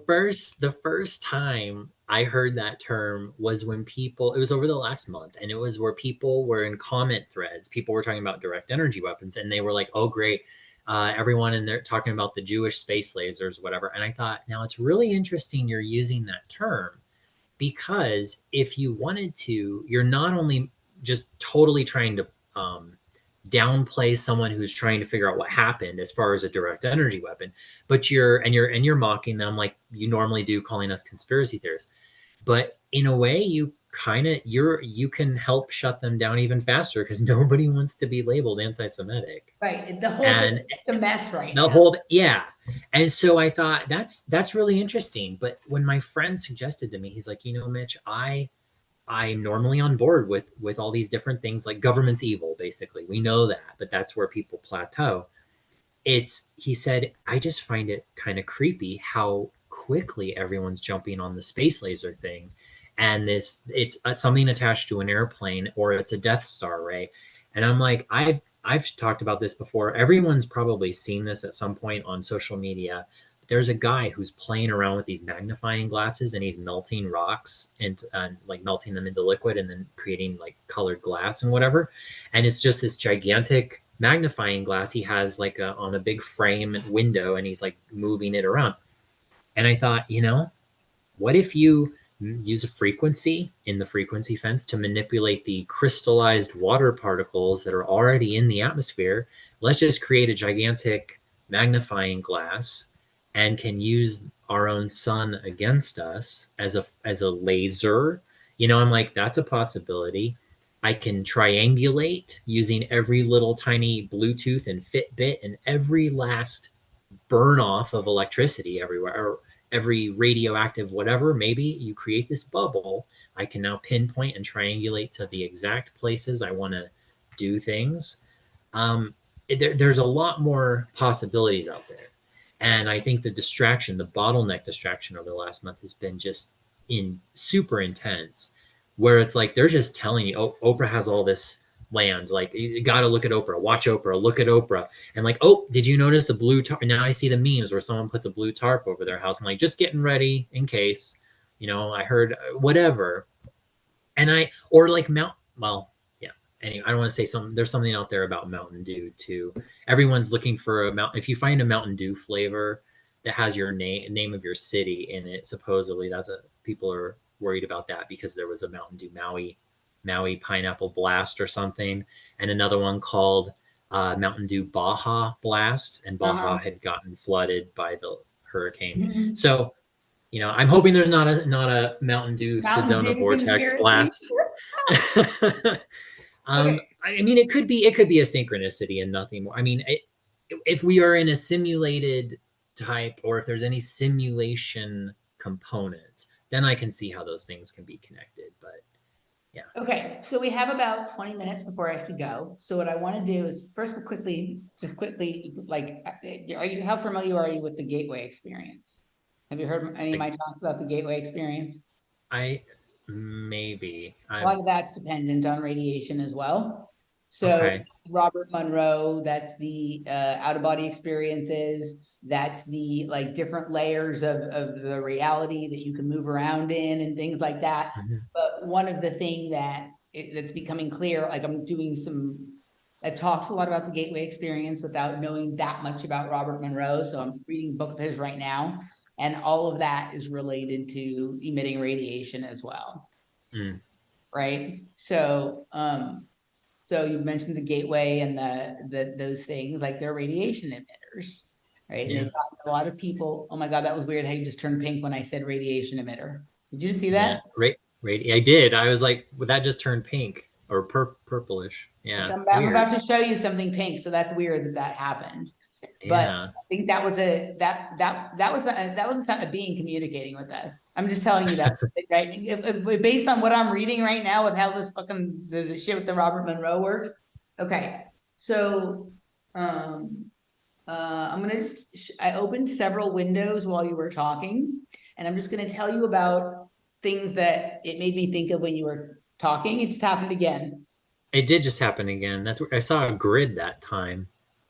the first time I heard that term was when it was over the last month, and it was where people were in comment threads. People were talking about direct energy weapons, and they were like, "Oh, great." Everyone in there talking about the Jewish space lasers, whatever. And I thought, now it's really interesting you're using that term because if you wanted to, you're not only just totally trying to downplay someone who's trying to figure out what happened as far as a direct energy weapon, but you're mocking them like you normally do, calling us conspiracy theorists. But in a way, you can help shut them down even faster because nobody wants to be labeled anti-Semitic. Right. The whole thing And is such a mess right the now. whole, yeah. And so I thought that's really interesting. But when my friend suggested to me, he's like, Mitch, I'm normally on board with all these different things, like government's evil, basically. We know that, but that's where people plateau. He said, I just find it kind of creepy how quickly everyone's jumping on the space laser thing. and it's something attached to an airplane, or it's a Death Star, right? And I'm like, I've talked about this before. Everyone's probably seen this at some point on social media. There's a guy who's playing around with these magnifying glasses, and he's melting rocks and like melting them into liquid and then creating like colored glass and whatever. And it's just this gigantic magnifying glass he has like on a big frame window, and he's like moving it around. And I thought, what if you use a frequency in the frequency fence to manipulate the crystallized water particles that are already in the atmosphere? Let's just create a gigantic magnifying glass and can use our own sun against us as a laser. I'm like, that's a possibility. I can triangulate using every little tiny Bluetooth and Fitbit and every last burn off of electricity everywhere, or every radioactive whatever. Maybe you create this bubble. I can now pinpoint and triangulate to the exact places I want to do things. There's a lot more possibilities out there. And I think the bottleneck distraction over the last month has been just in super intense, where it's like they're just telling you, oh, Oprah has all this land. Like, you got to look at Oprah, watch Oprah, look at Oprah. And like, oh, did you notice the blue tarp? Now I see the memes where someone puts a blue tarp over their house and like, just getting ready in case, I heard whatever. Or like well, yeah. Anyway, I don't want to say there's something out there about Mountain Dew too. Everyone's looking for if you find a Mountain Dew flavor that has your name of your city in it, supposedly people are worried about that because there was a Mountain Dew Maui Pineapple Blast or something, and another one called Mountain Dew Baja Blast, and Baja had gotten flooded by the hurricane. Mm-hmm. So, I'm hoping there's not a Mountain Dew Sedona Vortex blast. Okay. I mean, it could be a synchronicity and nothing more. I mean, if we are in a simulated type, or if there's any simulation components, then I can see how those things can be connected. But yeah. Okay, so we have about 20 minutes before I have to go. So what I want to do is first quickly, like, how familiar are you with the Gateway experience? Have you heard any of my talks about the Gateway experience? Maybe. A lot of that's dependent on radiation as well. So okay. Robert Monroe, that's the out-of-body experiences. That's the like different layers of the reality that you can move around in and things like that. Mm-hmm. But one of the things that's becoming clear, like I've talked a lot about the Gateway experience without knowing that much about Robert Monroe. So I'm reading a book of his right now. And all of that is related to emitting radiation as well. Mm. Right. So, so you mentioned the Gateway and those things, like they're radiation emitters, right? And they've got a lot of people. Oh my God, that was weird how you just turned pink when I said radiation emitter. Did you see that? Yeah, I did. I was like, well, that just turned pink or purplish. Yeah. So I'm about to show you something pink, so that's weird that happened. But I think that was a sign of being communicating with us. I'm just telling you that, right? Based on what I'm reading right now with how this fucking the shit with the Robert Monroe works. Okay, so I'm gonna I opened several windows while you were talking, and I'm just gonna tell you about things that it made me think of when you were talking. It just happened again. It did just happen again. That's where I saw a grid that time.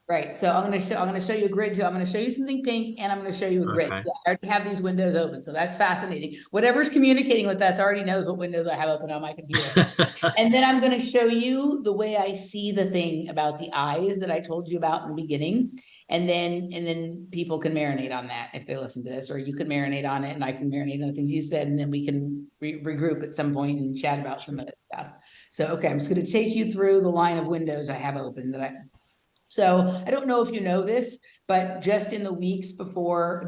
Right. So I'm going to show you a grid too. I'm going to show you something pink, and I'm going to show you a grid. Okay. So I already have these windows open. So that's fascinating. Whatever's communicating with us already knows what windows I have open on my computer. And then I'm going to show you the way I see the thing about the eyes that I told you about in the beginning. And then people can marinate on that if they listen to this, or you can marinate on it and I can marinate on the things you said. And then we can regroup at some point and chat about some of that stuff. So, okay, I'm just going to take you through the line of windows I have open So I don't know if you know this, but just in the days before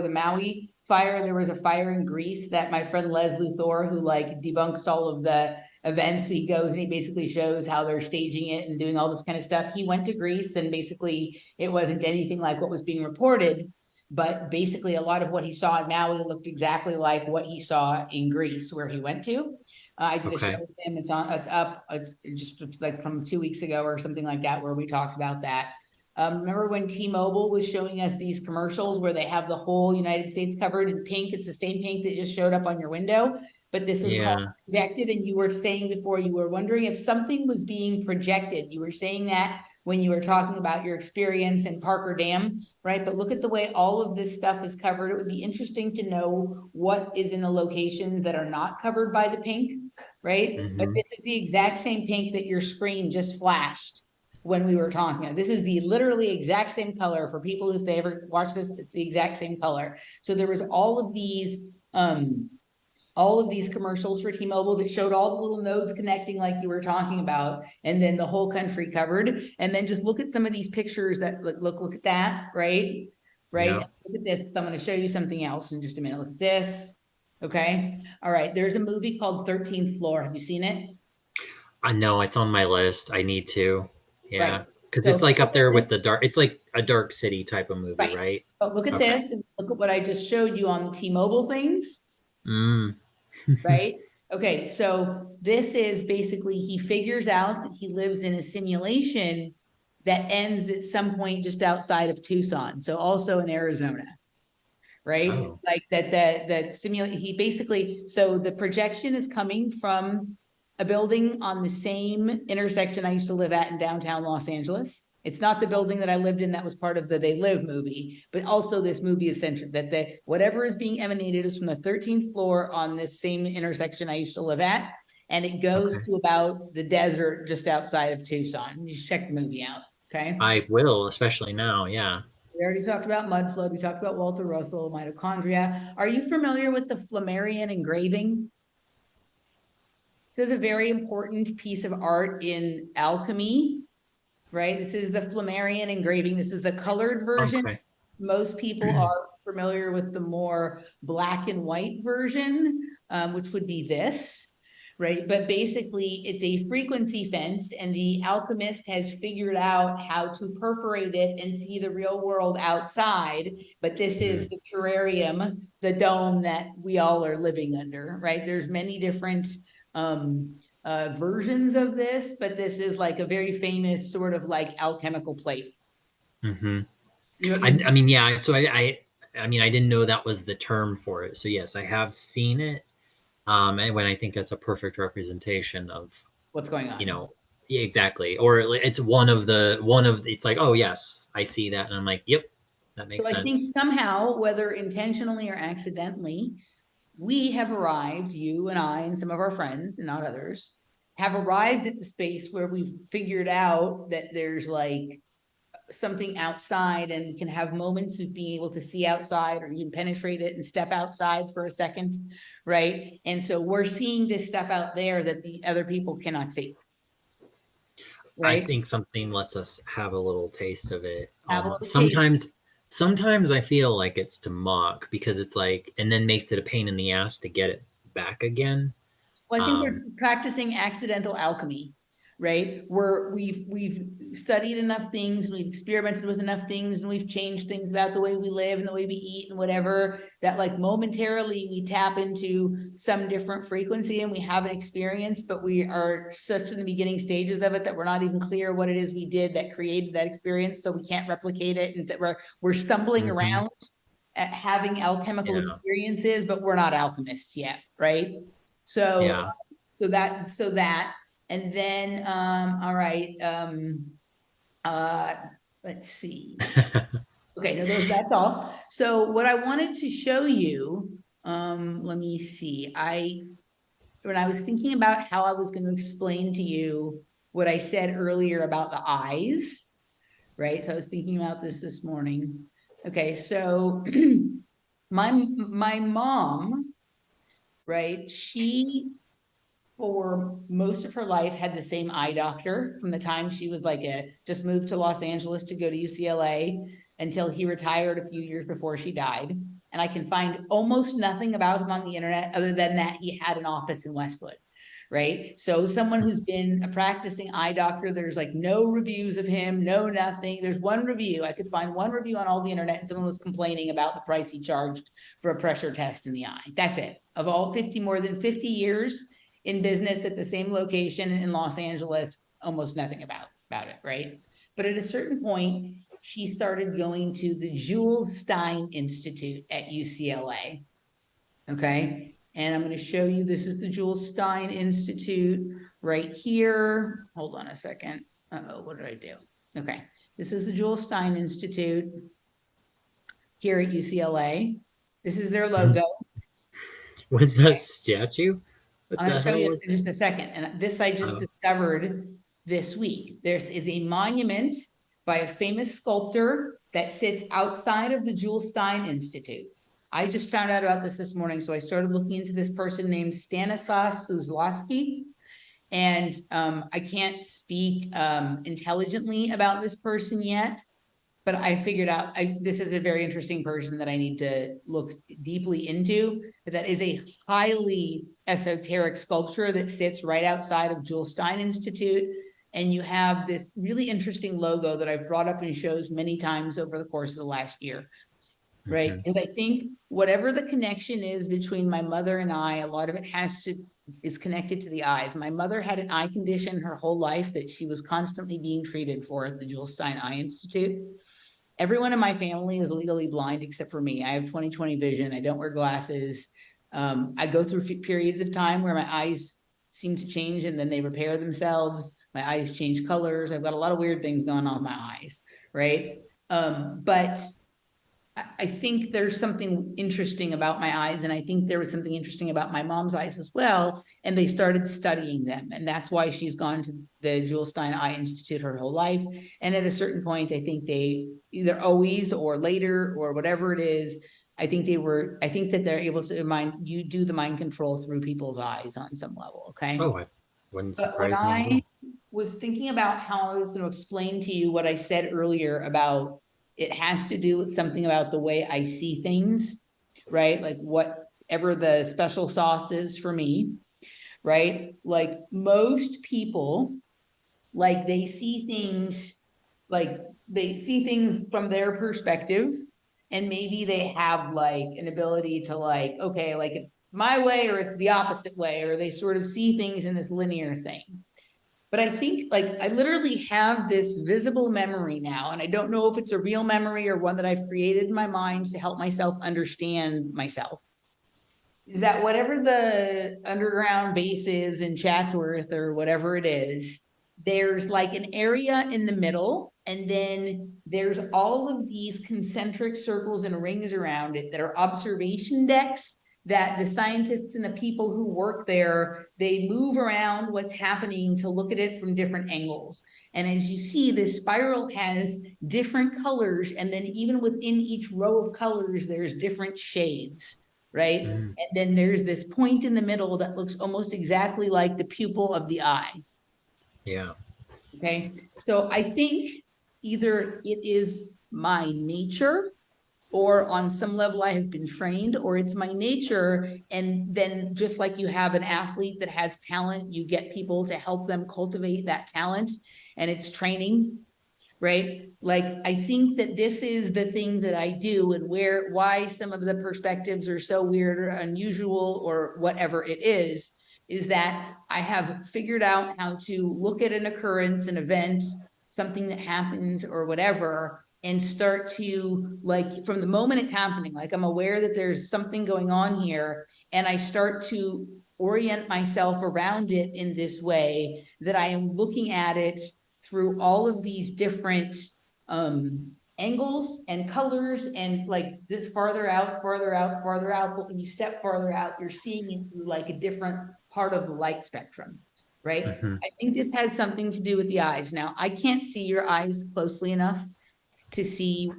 the Maui fire, there was a fire in Greece that my friend Les Luthor, who like debunks all of the events, he goes and he basically shows how they're staging it and doing all this kind of stuff. He went to Greece, and basically it wasn't anything like what was being reported, but basically a lot of what he saw in Maui looked exactly like what he saw in Greece, where he went to. I did a show with him. It's up. It's just like from 2 weeks ago or something like that, where we talked about that. Remember when T-Mobile was showing us these commercials where they have the whole United States covered in pink? It's the same pink that just showed up on your window. but this is called Yeah. projected. And you were saying before, you were wondering if something was being projected. You were saying that when you were talking about your experience in Parker Dam, right? But look at the way all of this stuff is covered. It would be interesting to know what is in the locations that are not covered by the pink, right? But Hmm. this is the exact same pink that your screen just flashed when we were talking. This is the literally exact same color for people if they ever watch this, it's the exact same color. So there was all of these commercials for T-Mobile that showed all the little nodes connecting like you were talking about, and then the whole country covered. And then just look at some of these pictures that look at that, right? Right. Yeah. Look at this, because I'm going to show you something else in just a minute. Look at this. Okay. All right. There's a movie called 13th Floor. Have you seen it? I know it's on my list. I need to. Yeah. Right. Because So it's like up there with the dark, it's like a dark city type of movie, right. right? But look at Okay. this and look at what I just showed you on the T-Mobile things. Mm. Right? Okay, so this is basically he figures out that he lives in a simulation that ends at some point just outside of Tucson, so also in Arizona, right? Oh, Like that simulate he basically, so the projection is coming from a building on the same intersection I used to live at in downtown Los Angeles. It's not the building that I lived in that was part of the They Live movie, but also this movie is centered that the whatever is being emanated is from the 13th floor on this same intersection I used to live at. And it goes okay. to about the desert just outside of Tucson. You should check the movie out. Okay. I will, especially now. Yeah. We already talked about mud flood. We talked about Walter Russell, mitochondria. Are you familiar with the Flammarion engraving? This is a very important piece of art in alchemy, right? This is the Flammarion engraving. This is a colored version. Okay. Most people are familiar with the more black and white version, which would be this, right? But basically, it's a frequency fence, and the alchemist has figured out how to perforate it and see the real world outside. But this is the terrarium, the dome that we all are living under, right? There's many different versions of this, but this is like a very famous sort of like alchemical plate. Mm-hmm. You I mean, yeah. So I mean, I didn't know that was the term for it. So yes, I have seen it. And when I think that's a perfect representation of, what's going you on? know, yeah, exactly. Or it's it's like, oh yes, I see that, and I'm like, yep, that So makes I think sense. somehow, whether intentionally or accidentally, we have arrived, you and I and some of our friends and not others, have arrived at the space where we've figured out that there's like something outside and can have moments of being able to see outside, or you can penetrate it and step outside for a second, right? And so we're seeing this stuff out there that the other people cannot see, I right? think something lets us have a little taste of it. Have a little taste. Sometimes I feel like it's to mock because it's like, and then makes it a pain in the ass to get it back again. Well, I think we're Um, practicing accidental alchemy, right? We've studied enough things, we've experimented with enough things, and we've changed things about the way we live and the way we eat and whatever, that like momentarily we tap into some different frequency and we have an experience, but we are such in the beginning stages of it that we're not even clear what it is we did that created that experience, so we can't replicate it, and that we're stumbling mhm. around at having alchemical Yeah, experiences, but we're not alchemists yet, right? So, yeah. so that, and then, all right, uh, let's see. Okay, no, that's all. So what I wanted to show you, let me see. When I was thinking about how I was going to explain to you what I said earlier about the eyes, right? So I was thinking about this morning. Okay, so my mom, right? She for most of her life had the same eye doctor from the time she was like just moved to Los Angeles to go to UCLA until he retired a few years before she died. And I can find almost nothing about him on the internet other than that he had an office in Westwood. Right. So someone who's been a practicing eye doctor, there's like no reviews of him, no nothing. There's one review. I could find one review on all the internet, and someone was complaining about the price he charged for a pressure test in the eye. That's it. Of all more than 50 years in business at the same location in Los Angeles, almost nothing about it, right? But at a certain point, she started going to the Jules Stein Institute at UCLA. Okay. And I'm going to show you, this is the Jules Stein Institute right here. Hold on a second. Uh-oh, what did I do? Okay, this is the Jules Stein Institute here at UCLA. This is their logo. What's that statue? What I'm going the to show hell you was? in just a second. And this I just Oh, discovered this week. There is a monument by a famous sculptor that sits outside of the Jules Stein Institute. I just found out about this morning, so I started looking into this person named Stanislaus Suzlowski. And I can't speak intelligently about this person yet, but I figured out this is a very interesting person that I need to look deeply into. But that is a highly esoteric sculpture that sits right outside of Jules Stein Institute. And you have this really interesting logo that I've brought up in shows many times over the course of the last year. Right. Because I think whatever the connection is between my mother and I, a lot of it is connected to the eyes. My mother had an eye condition her whole life that she was constantly being treated for at the Jules Stein Eye Institute. Everyone in my family is legally blind except for me. I have 20/20 vision. I don't wear glasses. I go through periods of time where my eyes seem to change and then they repair themselves. My eyes change colors. I've got a lot of weird things going on with my eyes, right? But I think there's something interesting about my eyes, and I think there was something interesting about my mom's eyes as well, and they started studying them, and that's why she's gone to the Jules Stein Eye Institute her whole life. And at a certain point, I think they either always or later or whatever it is, I think that they're able to do the mind control through people's eyes on some level, okay? oh, I wouldn't But when surprise me at I all. was thinking about how I was going to explain to you what I said earlier about it has to do with something about the way I see things, right? Like whatever the special sauce is for me, right? Like most people, like they see things from their perspective, and maybe they have like an ability to like, okay, like it's my way or it's the opposite way, or they sort of see things in this linear thing. But I think like I literally have this visible memory now, and I don't know if it's a real memory or one that I've created in my mind to help myself understand myself. Is that whatever the underground base is in Chatsworth or whatever it is, there's like an area in the middle, and then there's all of these concentric circles and rings around it that are observation decks that the scientists and the people who work there, they move around what's happening to look at it from different angles. And as you see, this spiral has different colors, and then even within each row of colors, there's different shades, right? Mm, And then there's this point in the middle that looks almost exactly like the pupil of the eye. yeah. Okay, so I think either it is my nature, or on some level I have been trained, or it's my nature. And then just like you have an athlete that has talent, you get people to help them cultivate that talent, and it's training, right? Like, I think that this is the thing that I do, and why some of the perspectives are so weird or unusual or whatever it is that I have figured out how to look at an occurrence, an event, something that happens or whatever, and start to, like, from the moment it's happening, like I'm aware that there's something going on here, and I start to orient myself around it in this way that I am looking at it through all of these different angles and colors, and like this farther out, farther out, farther out. But when you step farther out, you're seeing it through like a different part of the light spectrum, right? Hmm. I think this has something to do with the eyes. Now, I can't see your eyes closely enough to see,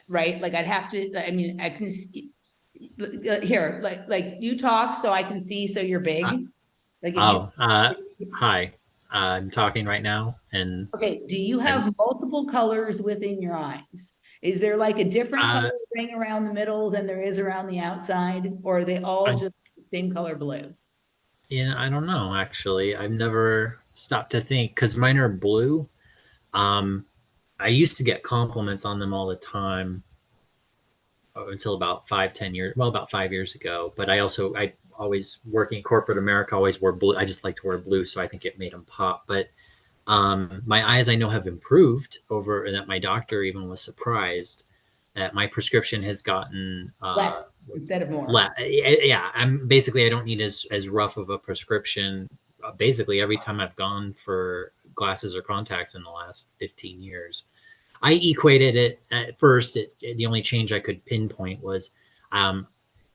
right? Like I'd have to, I mean, I can see, here, like you talk so I can see, so you're Uh, big. Like if you, oh, hi. I'm talking right now, and okay, do you I'm. have multiple colors within your eyes? Is there like a different color Uh, ring around the middle than there is around the outside? Or are they all I. just the same color blue? Yeah, I don't know. Actually, I've never stopped to think because mine are blue. Um, I used to get compliments on them all the time until about 5, 10 years. Well, about 5 years ago. But I always working in corporate America always wore blue. I just like to wear blue, so I think it made them pop. But my eyes I know have improved over, and that my doctor even was surprised. My prescription has gotten Less instead of more. yeah. I don't need as rough of a prescription. Basically, every time I've gone for glasses or contacts in the last 15 years, I equated it at first. The only change I could pinpoint was um,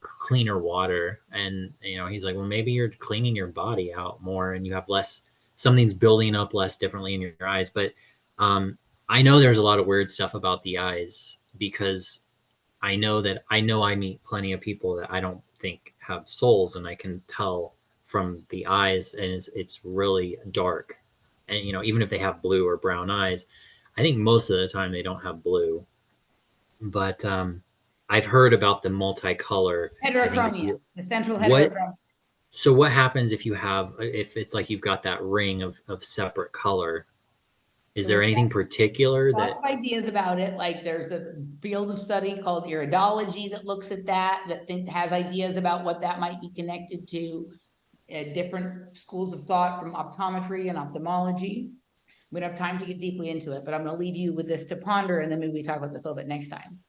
cleaner water, and he's like, well, maybe you're cleaning your body out more, and you have less. Something's building up less differently in your eyes. But um, I know there's a lot of weird stuff about the eyes because I meet plenty of people that I don't think have souls, and I can tell from the eyes, and it's really dark. And even if they have blue or brown eyes, I think most of the time they don't have blue. But I've heard about the multicolor. I think if Heterochromia, you the central what heterochromia. so what happens if it's like you've got that ring of separate color? Is So there there's anything particular lots that? of ideas about it. Like there's a field of study called iridology that looks at that, has ideas about what that might be connected to, different schools of thought from optometry and ophthalmology. We don't have time to get deeply into it, but I'm going to leave you with this to ponder, and then maybe we talk about this a little bit next time.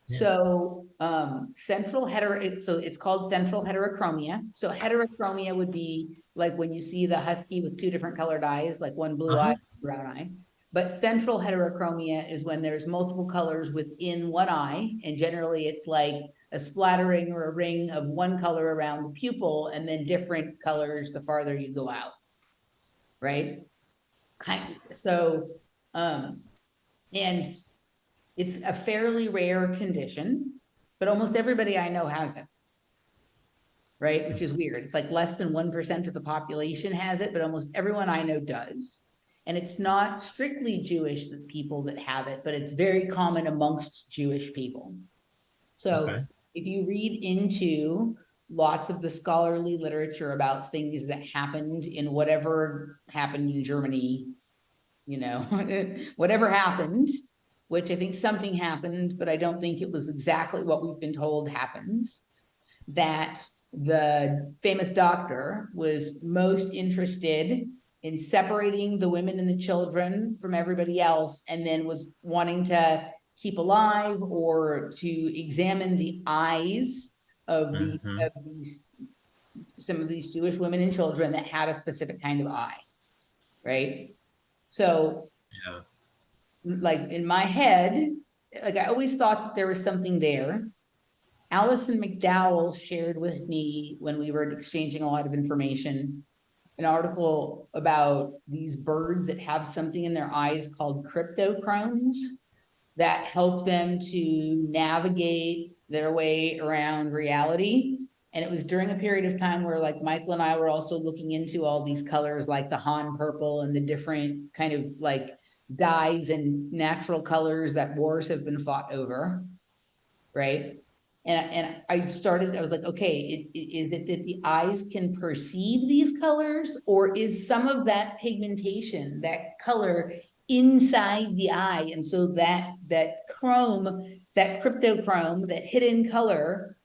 Yeah. So it's called central heterochromia. So heterochromia would be like when you see the husky with two different colored eyes, like one blue eye, Uh-huh. brown eye. But central heterochromia is when there's multiple colors within one eye, and generally it's like a splattering or a ring of one color around the pupil, and then different colors the farther you go out, right? So, and it's a fairly rare condition, but almost everybody I know has it, right? Which is weird. It's like less than 1% of the population has it, but almost everyone I know does. And it's not strictly Jewish people that have it, but it's very common amongst Jewish people. So Okay. if you read into lots of the scholarly literature about things that happened in whatever happened in Germany, whatever happened, which I think something happened, but I don't think it was exactly what we've been told happens, that the famous doctor was most interested in separating the women and the children from everybody else, and then was wanting to keep alive or to examine the eyes of Mm-hmm. these some of these Jewish women and children that had a specific kind of eye, right? So Yeah. like in my head, like I always thought that there was something there. Allison McDowell shared with me when we were exchanging a lot of information, an article about these birds that have something in their eyes called cryptochromes that help them to navigate their way around reality. And it was during a period of time where like Michael and I were also looking into all these colors, like the Han purple and the different kind of like dyes and natural colors that wars have been fought over, right? And I was like, okay, is it that the eyes can perceive these colors, or is some of that pigmentation, that color inside the eye? And so that chrome, that cryptochrome, that hidden color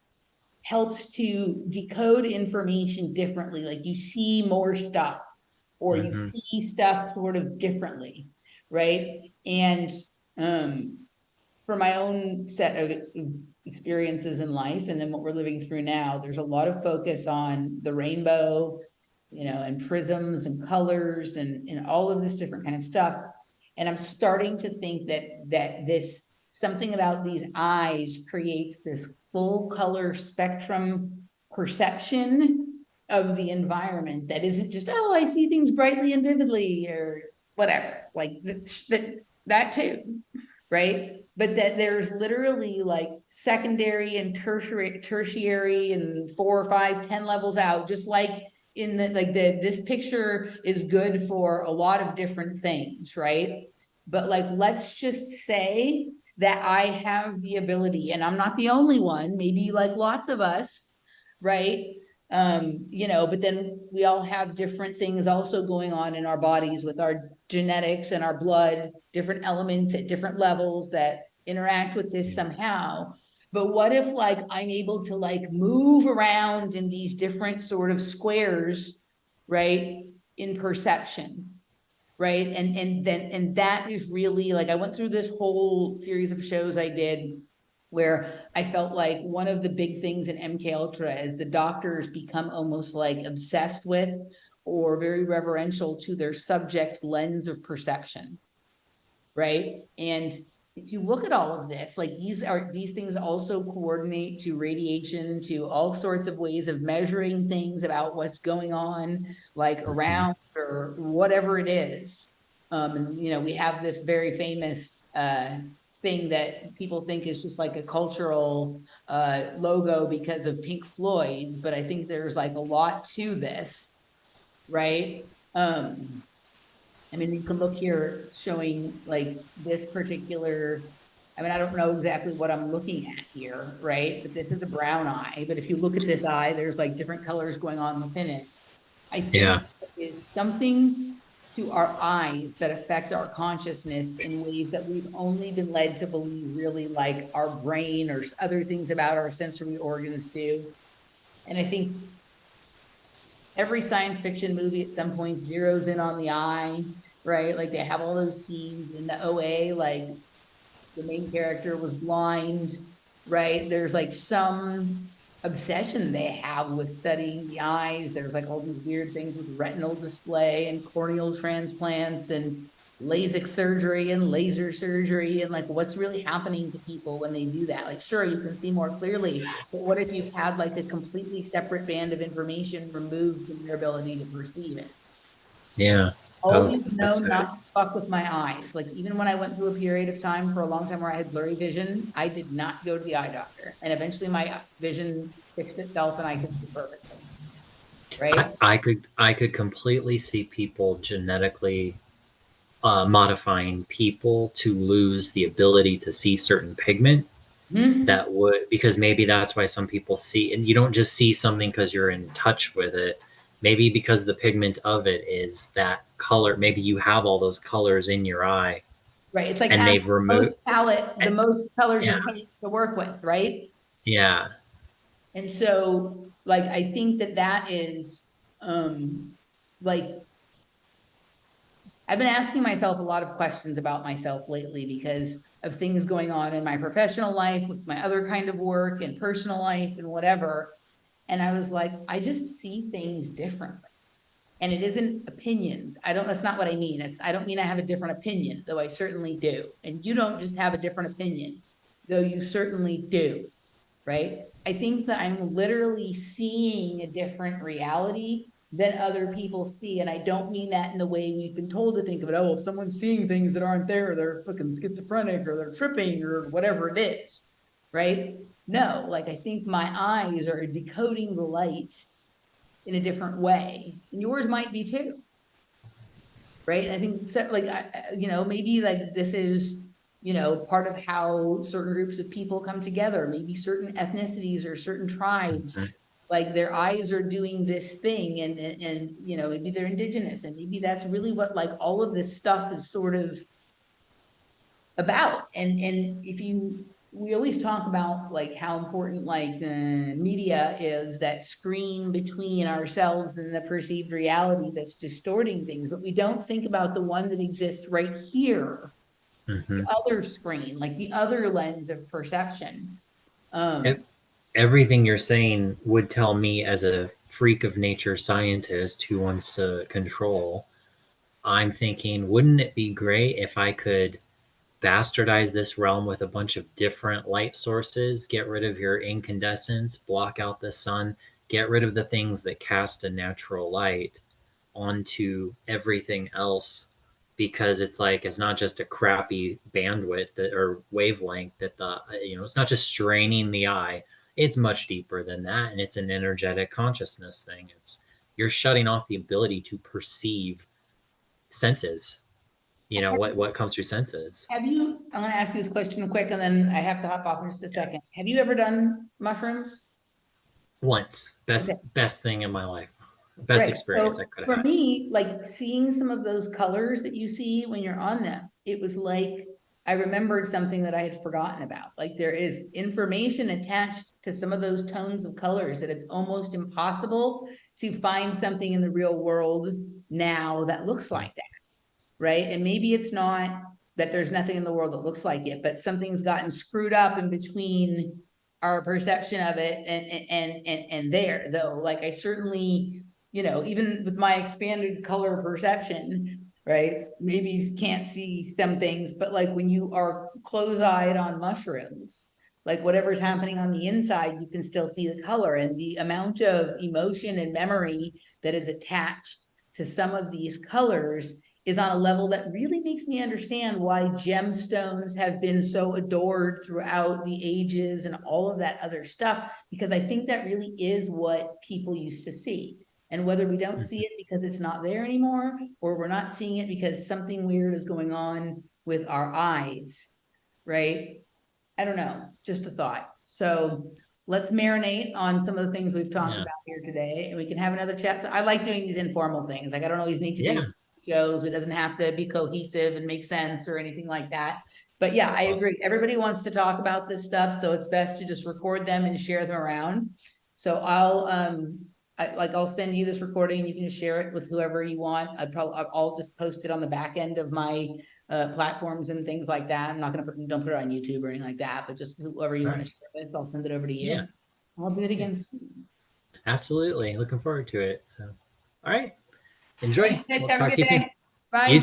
helps to decode information differently. Like you see more stuff, or you Mm-hmm. see stuff sort of differently, right? And for my own set of experiences in life, and then what we're living through now, there's a lot of focus on the rainbow, and prisms and colors and all of this different kind of stuff. And I'm starting to think that this something about these eyes creates this full color spectrum perception of the environment that isn't just, oh, I see things brightly and vividly or whatever, like that too, right? But that there's literally like secondary and tertiary and 4 or 5, 10 levels out, just like in this picture is good for a lot of different things, right? But like, let's just say that I have the ability, and I'm not the only one, maybe like lots of us, right? But then we all have different things also going on in our bodies with our genetics and our blood, different elements at different levels that interact with this somehow. But what if like I'm able to like move around in these different sort of squares, right? In perception, right? And that is really like, I went through this whole series of shows I did where I felt like one of the big things in MK Ultra is the doctors become almost like obsessed with or very reverential to their subject's lens of perception, right? And if you look at all of this, like these things also coordinate to radiation, to all sorts of ways of measuring things about what's going on, like around or whatever it is. And you know, we have this very famous thing that people think is just like a cultural logo because of Pink Floyd, but I think there's like a lot to this, right? I mean, you can look here showing like this particular, I mean, I don't know exactly what I'm looking at here, right? But this is a brown eye. But if you look at this eye, there's like different colors going on within it. I think Yeah. there is something to our eyes that affect our consciousness in ways that we've only been led to believe really like our brain or other things about our sensory organs do. And I think every science fiction movie at some point zeroes in on the eye, right? Like they have all those scenes in the OA, like the main character was blind, right? There's like some obsession they have with studying the eyes. There's like all these weird things with retinal display and corneal transplants and LASIK surgery and laser surgery and like what's really happening to people when they do that. Like, sure, you can see more clearly, but what if you've had like a completely separate band of information removed from your ability to perceive it? Yeah. Oh, Always that's known it. not to fuck with my eyes. Like even when I went through a period of time for a long time where I had blurry vision, I did not go to the eye doctor. And eventually my vision fixed itself and I could see perfectly. Right? I could completely see people genetically modifying people to lose the ability to see certain pigment Hmm. that would, because maybe that's why some people see, and you don't just see something because you're in touch with it. Maybe because the pigment of it is that color. Maybe you have all those colors in your eye Right. It's like and having they've the removed. most palette, the most colors Yeah. of paints to work with, right? Yeah. And so like I think that that is like I've been asking myself a lot of questions about myself lately because of things going on in my professional life with my other kind of work and personal life and whatever. And I was like, I just see things differently. And it isn't opinions. That's not what I mean. I don't mean I have a different opinion, though I certainly do. And you don't just have a different opinion, though you certainly do, right? I think that I'm literally seeing a different reality than other people see. And I don't mean that in the way we've been told to think of it. Oh, if someone's seeing things that aren't there, they're fucking schizophrenic or they're tripping or whatever it is, right? No, like I think my eyes are decoding the light in a different way. And yours might be too, right? And I think so, like, maybe like this is, part of how certain groups of people come together, maybe certain ethnicities or certain tribes, Mhm. like their eyes are doing this thing and maybe they're indigenous and maybe that's really what like all of this stuff is sort of about. And if you we always talk about like how important like media is, that screen between ourselves and the perceived reality that's distorting things, but we don't think about the one that exists right here, the Mhm. other screen, like the other lens of perception. Ev- um Everything you're saying would tell me, as a freak of nature scientist who wants to control, I'm thinking, wouldn't it be great if I could bastardize this realm with a bunch of different light sources, get rid of your incandescence, block out the sun, get rid of the things that cast a natural light onto everything else, because it's like it's not just a crappy bandwidth or wavelength that it's not just straining the eye. It's much deeper than that, and it's an energetic consciousness thing. It's You're shutting off the ability to perceive senses. What comes through senses. have you I'm going to ask you this question quick and then I have to hop off in just a Yeah. second. Have you ever done mushrooms? Once, Okay. best thing in my life, best Right. experience I So could have for had. me, like seeing some of those colors that you see when you're on them, it was like I remembered something that I had forgotten about. Like there is information attached to some of those tones of colors that it's almost impossible to find something in the real world now that looks like that. Right. And maybe it's not that there's nothing in the world that looks like it, but something's gotten screwed up in between our perception of it and there, though. Like I certainly, you know, even with my expanded color perception, right? Maybe can't see some things, but like when you are close-eyed on mushrooms, like whatever's happening on the inside, you can still see the color, and the amount of emotion and memory that is attached to some of these colors is on a level that really makes me understand why gemstones have been so adored throughout the ages and all of that other stuff, because I think that really is what people used to see. And whether we don't see it because it's not there anymore, or we're not seeing it because something weird is going on with our eyes, right? I don't know, just a thought. So let's marinate on some of the things we've talked Yeah. about here today, and we can have another chat. So I like doing these informal things. Like I don't always need to do Yeah. shows. It doesn't have to be cohesive and make sense or anything like that. But yeah, I Awesome. agree. Everybody wants to talk about this stuff, so it's best to just record them and share them around. So I'll send you this recording. You can just share it with whoever you want. I'll just post it on the back end of my platforms and things like that. I'm not gonna don't put it on YouTube or anything like that, but just whoever you All want to right. share with, I'll send it over to you. Yeah. I'll do it Yeah. again soon. Absolutely. Looking forward to it. So, all right. Enjoy. Thanks, Mitch. We'll Have a talk good to you soon. day. Bye. You